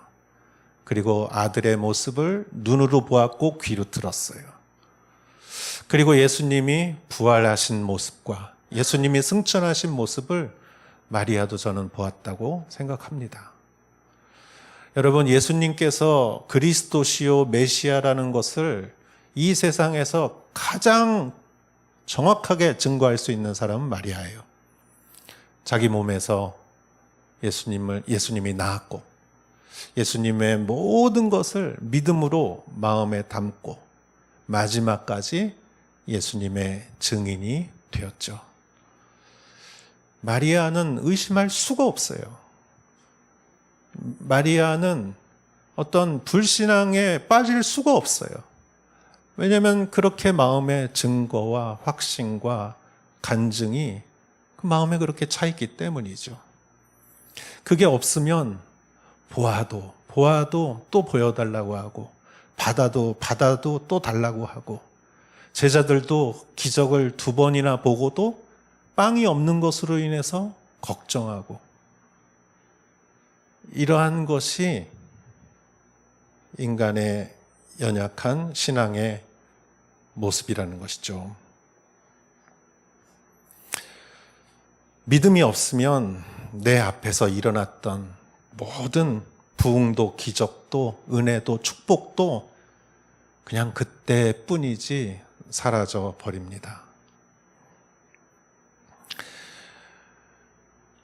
그리고 아들의 모습을 눈으로 보았고 귀로 들었어요. 그리고 예수님이 부활하신 모습과 예수님이 승천하신 모습을 마리아도 저는 보았다고 생각합니다. 여러분, 예수님께서 그리스도시요 메시아라는 것을 이 세상에서 가장 정확하게 증거할 수 있는 사람은 마리아예요. 자기 몸에서 예수님이 낳았고 예수님의 모든 것을 믿음으로 마음에 담고 마지막까지 예수님의 증인이 되었죠. 마리아는 의심할 수가 없어요. 마리아는 어떤 불신앙에 빠질 수가 없어요. 왜냐하면 그렇게 마음의 증거와 확신과 간증이 그 마음에 그렇게 차 있기 때문이죠. 그게 없으면 보아도 또 보여달라고 하고 받아도 또 달라고 하고 제자들도 기적을 2번이나 보고도 빵이 없는 것으로 인해서 걱정하고 이러한 것이 인간의 연약한 신앙의 모습이라는 것이죠. 믿음이 없으면 내 앞에서 일어났던 모든 부흥도 기적도 은혜도 축복도 그냥 그때뿐이지 사라져 버립니다.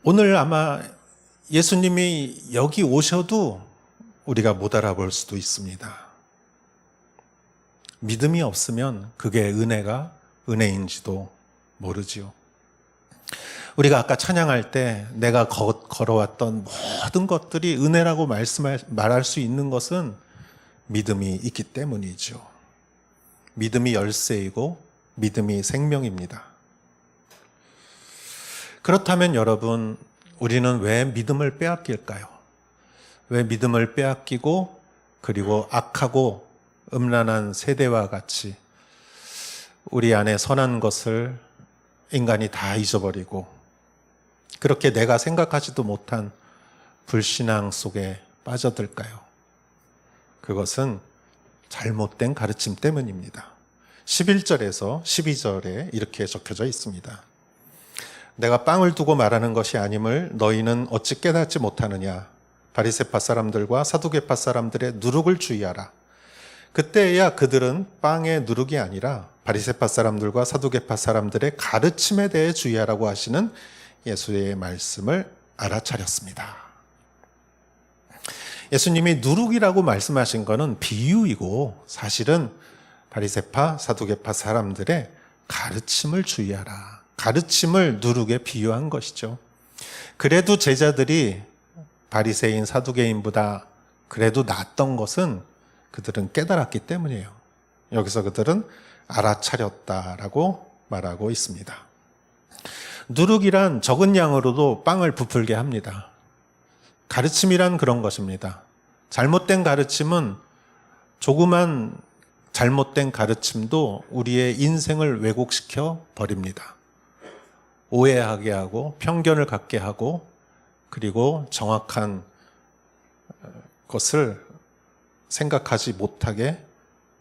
오늘 아마 예수님이 여기 오셔도 우리가 못 알아볼 수도 있습니다. 믿음이 없으면 그게 은혜인지도 모르지요. 우리가 아까 찬양할 때 내가 걸어왔던 모든 것들이 은혜라고 말할 수 있는 것은 믿음이 있기 때문이죠. 믿음이 열쇠이고 믿음이 생명입니다. 그렇다면 여러분, 우리는 왜 믿음을 빼앗길까요? 왜 믿음을 빼앗기고 그리고 악하고 음란한 세대와 같이 우리 안에 선한 것을 인간이 다 잊어버리고 그렇게 내가 생각하지도 못한 불신앙 속에 빠져들까요? 그것은 잘못된 가르침 때문입니다. 11절에서 12절에 이렇게 적혀져 있습니다. 내가 빵을 두고 말하는 것이 아님을 너희는 어찌 깨닫지 못하느냐? 바리새파 사람들과 사두개파 사람들의 누룩을 주의하라. 그때야 그들은 빵의 누룩이 아니라 바리새파 사람들과 사두개파 사람들의 가르침에 대해 주의하라고 하시는 예수의 말씀을 알아차렸습니다. 예수님이 누룩이라고 말씀하신 것은 비유이고 사실은 바리새파, 사두개파 사람들의 가르침을 주의하라. 가르침을 누룩에 비유한 것이죠. 그래도 제자들이 바리새인, 사두개인보다 그래도 낫던 것은 그들은 깨달았기 때문이에요. 여기서 그들은 알아차렸다라고 말하고 있습니다. 누룩이란 적은 양으로도 빵을 부풀게 합니다. 가르침이란 그런 것입니다. 잘못된 가르침은 조그만 잘못된 가르침도 우리의 인생을 왜곡시켜 버립니다. 오해하게 하고 편견을 갖게 하고 그리고 정확한 것을 생각하지 못하게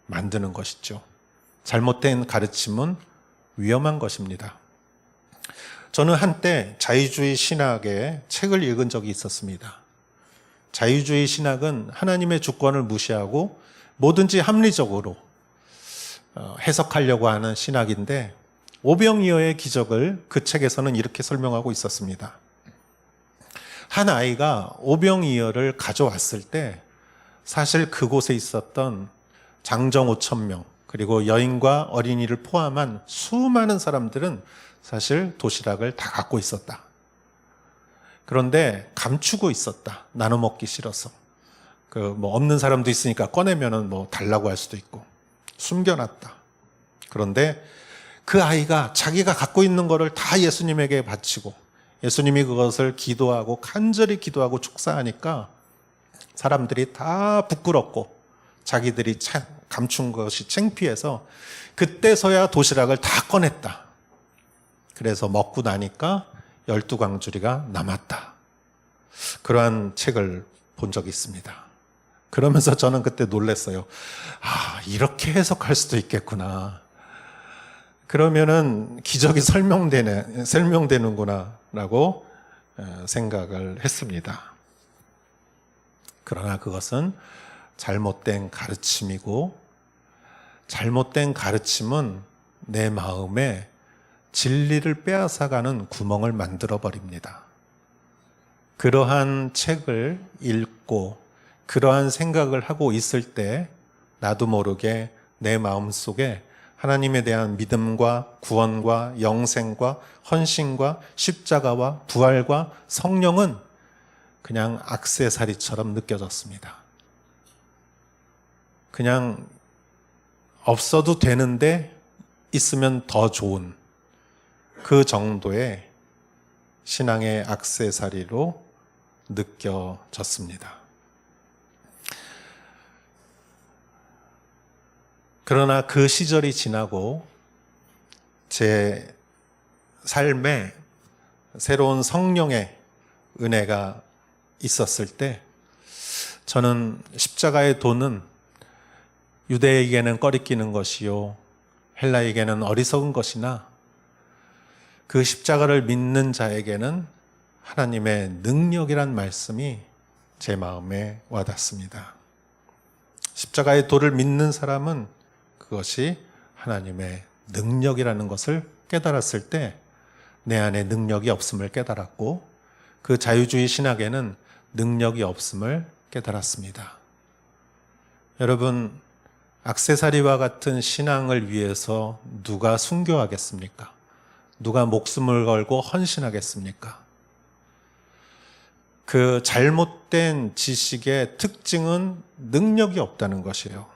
만드는 것이죠. 잘못된 가르침은 위험한 것입니다. 저는 한때 자유주의 신학의 책을 읽은 적이 있었습니다. 자유주의 신학은 하나님의 주권을 무시하고 뭐든지 합리적으로 해석하려고 하는 신학인데 오병이어의 기적을 그 책에서는 이렇게 설명하고 있었습니다. 한 아이가 오병이어를 가져왔을 때 사실 그곳에 있었던 장정 5,000명 그리고 여인과 어린이를 포함한 수많은 사람들은 사실 도시락을 다 갖고 있었다. 그런데 감추고 있었다. 나눠 먹기 싫어서. 없는 사람도 있으니까 꺼내면은 달라고 할 수도 있고 숨겨놨다. 그런데 그 아이가 자기가 갖고 있는 거를 다 예수님에게 바치고 예수님이 그것을 기도하고 간절히 기도하고 축사하니까 사람들이 다 부끄럽고 자기들이 감춘 것이 창피해서 그때서야 도시락을 다 꺼냈다. 그래서 먹고 나니까 12광주리가 남았다. 그러한 책을 본 적이 있습니다. 그러면서 저는 그때 놀랐어요. 이렇게 해석할 수도 있겠구나. 그러면은 기적이 설명되는구나 라고 생각을 했습니다. 그러나 그것은 잘못된 가르침이고 잘못된 가르침은 내 마음에 진리를 빼앗아가는 구멍을 만들어 버립니다. 그러한 책을 읽고 그러한 생각을 하고 있을 때 나도 모르게 내 마음속에 하나님에 대한 믿음과 구원과 영생과 헌신과 십자가와 부활과 성령은 그냥 액세서리처럼 느껴졌습니다. 그냥 없어도 되는데 있으면 더 좋은 그 정도의 신앙의 액세서리로 느껴졌습니다. 그러나 그 시절이 지나고 제 삶에 새로운 성령의 은혜가 있었을 때 저는 십자가의 도는 유대에게는 꺼리끼는 것이요 헬라에게는 어리석은 것이나 그 십자가를 믿는 자에게는 하나님의 능력이란 말씀이 제 마음에 와닿습니다. 십자가의 도를 믿는 사람은 그것이 하나님의 능력이라는 것을 깨달았을 때 내 안에 능력이 없음을 깨달았고 그 자유주의 신학에는 능력이 없음을 깨달았습니다. 여러분, 액세서리와 같은 신앙을 위해서 누가 순교하겠습니까? 누가 목숨을 걸고 헌신하겠습니까? 그 잘못된 지식의 특징은 능력이 없다는 것이에요.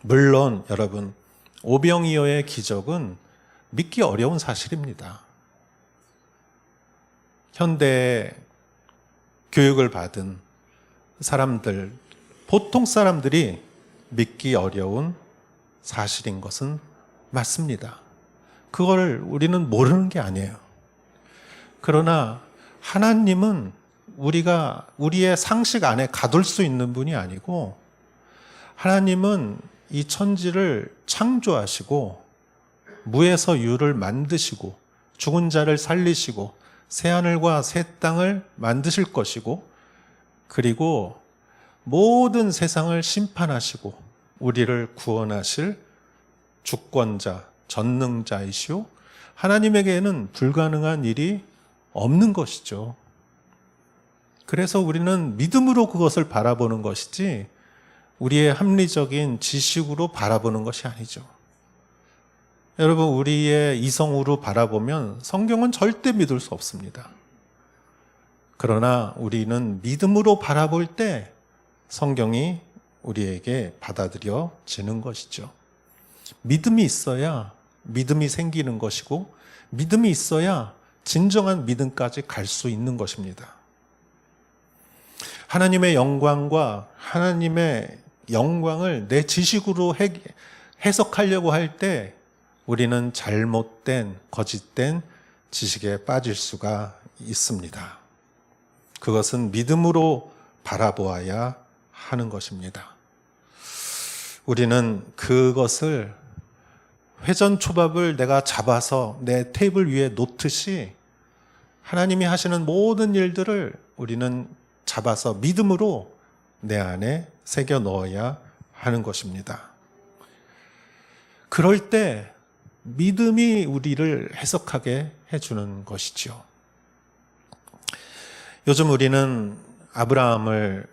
물론 여러분, 오병이어의 기적은 믿기 어려운 사실입니다. 현대 교육을 받은 사람들, 보통 사람들이 믿기 어려운 사실인 것은 맞습니다. 그걸 우리는 모르는 게 아니에요. 그러나 하나님은 우리의 상식 안에 가둘 수 있는 분이 아니고, 하나님은 이 천지를 창조하시고 무에서 유를 만드시고 죽은 자를 살리시고 새하늘과 새 땅을 만드실 것이고, 그리고 모든 세상을 심판하시고 우리를 구원하실 주권자, 전능자이시오. 하나님에게는 불가능한 일이 없는 것이죠. 그래서 우리는 믿음으로 그것을 바라보는 것이지 우리의 합리적인 지식으로 바라보는 것이 아니죠. 여러분, 우리의 이성으로 바라보면 성경은 절대 믿을 수 없습니다. 그러나 우리는 믿음으로 바라볼 때 성경이 우리에게 받아들여지는 것이죠. 믿음이 있어야 믿음이 생기는 것이고, 믿음이 있어야 진정한 믿음까지 갈 수 있는 것입니다. 하나님의 영광과 하나님의 영광을 내 지식으로 해석하려고 할 때 우리는 잘못된, 거짓된 지식에 빠질 수가 있습니다. 그것은 믿음으로 바라보아야 하는 것입니다. 우리는 그것을 회전초밥을 내가 잡아서 내 테이블 위에 놓듯이 하나님이 하시는 모든 일들을 우리는 잡아서 믿음으로 내 안에 새겨 넣어야 하는 것입니다. 그럴 때 믿음이 우리를 해석하게 해주는 것이죠. 요즘 우리는 아브라함을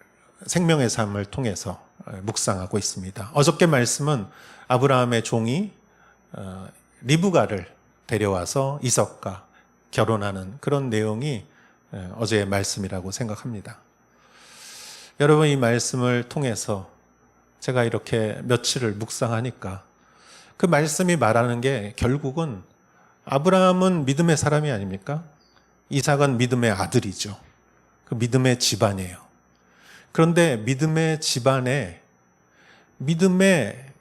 생명의 삶을 통해서 묵상하고 있습니다. 어저께 말씀은 아브라함의 종이 리브가를 데려와서 이삭과 결혼하는 그런 내용이 어제의 말씀이라고 생각합니다. 여러분, 이 말씀을 통해서 제가 이렇게 며칠을 묵상하니까 그 말씀이 말하는 게 결국은 아브라함은 믿음의 사람이 아닙니까? 이삭은 믿음의 아들이죠. 그 믿음의 집안이에요. 그런데 믿음의 집안에 믿음의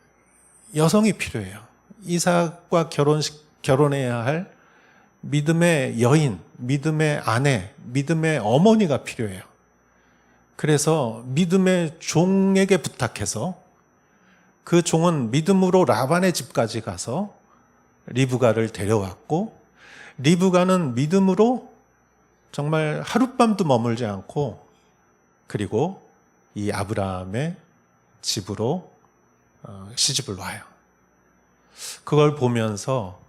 여성이 필요해요. 이삭과 결혼해야 할 믿음의 여인, 믿음의 아내, 믿음의 어머니가 필요해요. 그래서 믿음의 종에게 부탁해서 그 종은 믿음으로 라반의 집까지 가서 리브가를 데려왔고, 리브가는 믿음으로 정말 하룻밤도 머물지 않고 그리고 이 아브라함의 집으로 시집을 와요. 그걸 보면서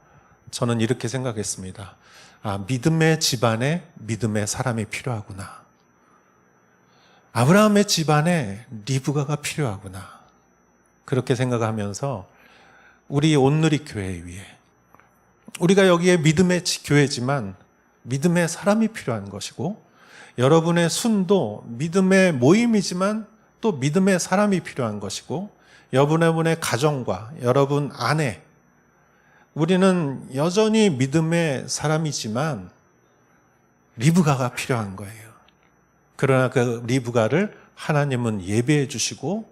저는 이렇게 생각했습니다. 아, 믿음의 집안에 믿음의 사람이 필요하구나. 아브라함의 집안에 리브가가 필요하구나. 그렇게 생각하면서 우리 온누리 교회 위에, 우리가 여기에 믿음의 교회지만 믿음의 사람이 필요한 것이고, 여러분의 순도 믿음의 모임이지만 또 믿음의 사람이 필요한 것이고, 여러분의 가정과 여러분 안에 우리는 여전히 믿음의 사람이지만 리브가가 필요한 거예요. 그러나 그 리브가를 하나님은 예배해 주시고,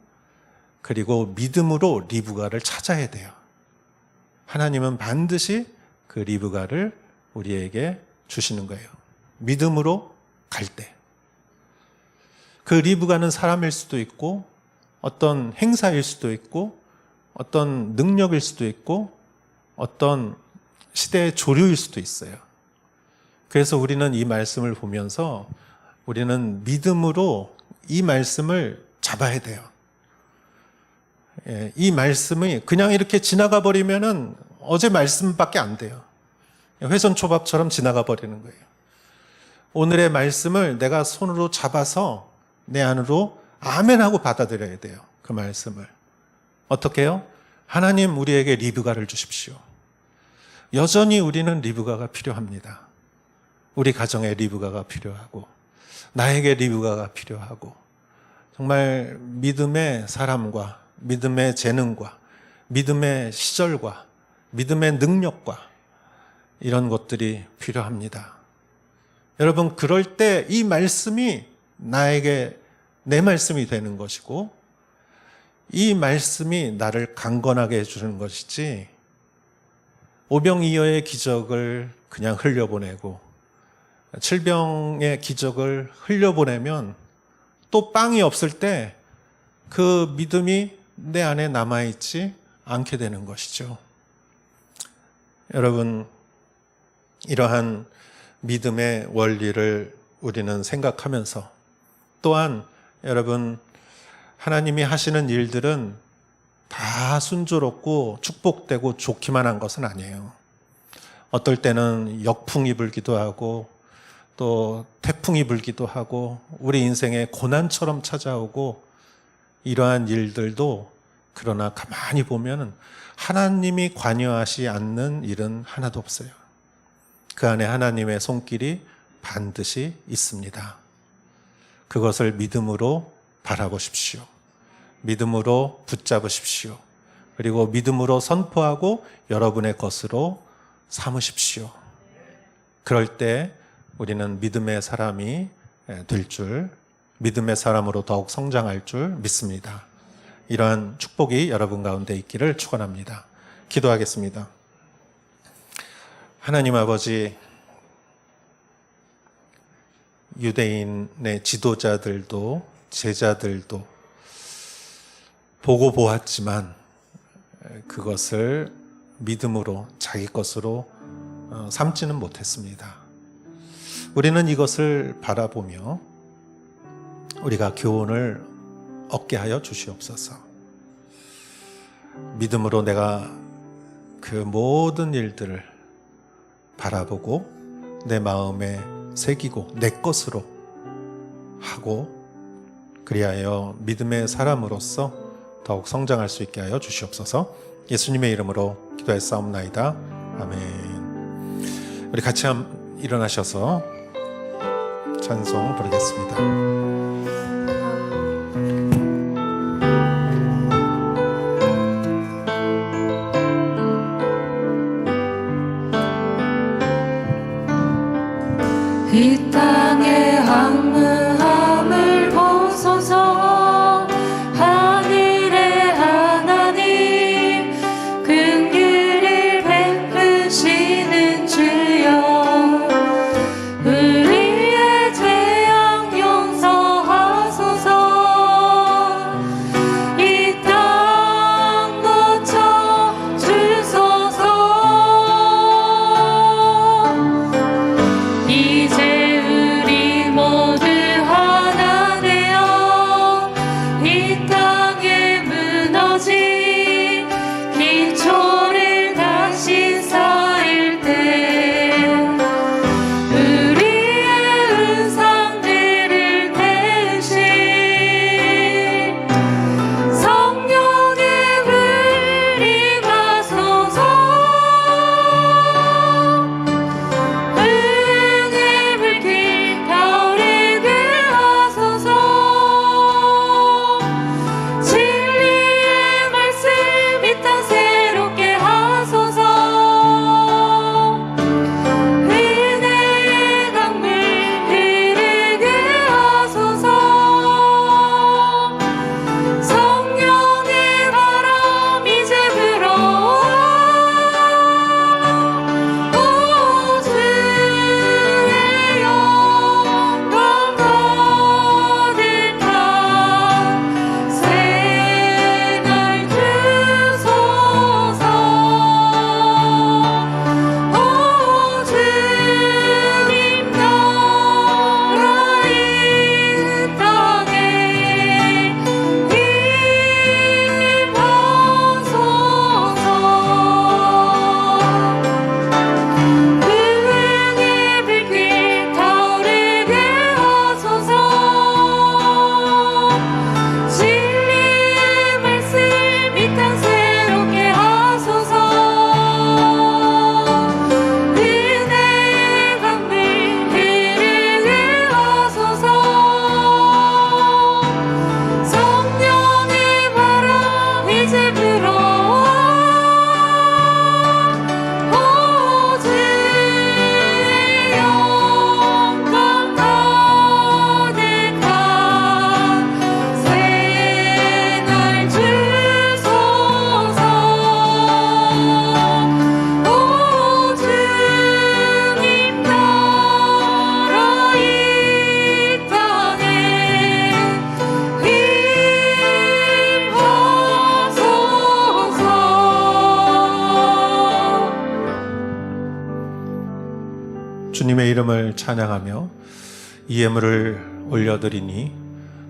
그리고 믿음으로 리브가를 찾아야 돼요. 하나님은 반드시 그 리브가를 우리에게 주시는 거예요. 믿음으로 갈 때. 그 리브가는 사람일 수도 있고, 어떤 행사일 수도 있고, 어떤 능력일 수도 있고, 어떤 시대의 조류일 수도 있어요. 그래서 우리는 이 말씀을 보면서 우리는 믿음으로 이 말씀을 잡아야 돼요. 이 말씀이 그냥 이렇게 지나가 버리면은 어제 말씀밖에 안 돼요. 회전초밥처럼 지나가 버리는 거예요. 오늘의 말씀을 내가 손으로 잡아서 내 안으로 아멘하고 받아들여야 돼요. 그 말씀을. 어떻게 해요? 하나님, 우리에게 리브가를 주십시오. 여전히 우리는 리브가가 필요합니다. 우리 가정에 리브가가 필요하고, 나에게 리브가가 필요하고, 정말 믿음의 사람과 믿음의 재능과 믿음의 시절과 믿음의 능력과 이런 것들이 필요합니다. 여러분, 그럴 때 이 말씀이 나에게 내 말씀이 되는 것이고, 이 말씀이 나를 강건하게 해주는 것이지, 오병이어의 기적을 그냥 흘려보내고 질병의 기적을 흘려보내면 또 빵이 없을 때 그 믿음이 내 안에 남아있지 않게 되는 것이죠. 여러분, 이러한 믿음의 원리를 우리는 생각하면서 또한 여러분, 하나님이 하시는 일들은 다 순조롭고 축복되고 좋기만 한 것은 아니에요. 어떨 때는 역풍이 불기도 하고 또 태풍이 불기도 하고 우리 인생에 고난처럼 찾아오고 이러한 일들도 그러나 가만히 보면 하나님이 관여하지 않는 일은 하나도 없어요. 그 안에 하나님의 손길이 반드시 있습니다. 그것을 믿음으로 바라보십시오. 믿음으로 붙잡으십시오. 그리고 믿음으로 선포하고 여러분의 것으로 삼으십시오. 그럴 때 우리는 믿음의 사람이 될 줄, 믿음의 사람으로 더욱 성장할 줄 믿습니다. 이러한 축복이 여러분 가운데 있기를 축원합니다. 기도하겠습니다. 하나님 아버지, 유대인의 지도자들도 제자들도 보고 보았지만 그것을 믿음으로 자기 것으로 삼지는 못했습니다. 우리는 이것을 바라보며 우리가 교훈을 얻게 하여 주시옵소서. 믿음으로 내가 그 모든 일들을 바라보고 내 마음에 새기고 내 것으로 하고 그리하여 믿음의 사람으로서 더욱 성장할 수 있게 하여 주시옵소서. 예수님의 이름으로 기도했사옵나이다. 아멘. 우리 같이 일어나셔서 찬송 부르겠습니다. 이 땅의 황무함을 벗어서 하늘의 하나님 긍휼을 베푸시는 주여 우리의 죄악 용서하소서 이 땅 고쳐 주소서 이제 우리 주님의 이름을 찬양하며 이 예물을 올려드리니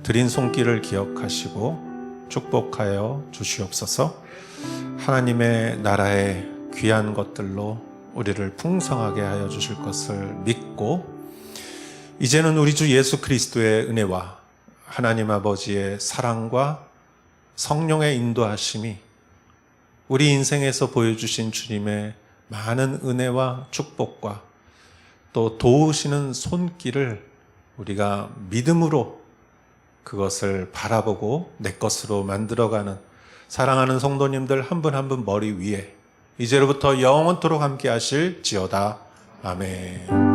드린 손길을 기억하시고 축복하여 주시옵소서. 하나님의 나라의 귀한 것들로 우리를 풍성하게 하여 주실 것을 믿고 이제는 우리 주 예수 그리스도의 은혜와 하나님 아버지의 사랑과 성령의 인도하심이 우리 인생에서 보여주신 주님의 많은 은혜와 축복과 또 도우시는 손길을 우리가 믿음으로 그것을 바라보고 내 것으로 만들어가는 사랑하는 성도님들 한 분 한 분 머리 위에 이제로부터 영원토록 함께 하실지어다. 아멘.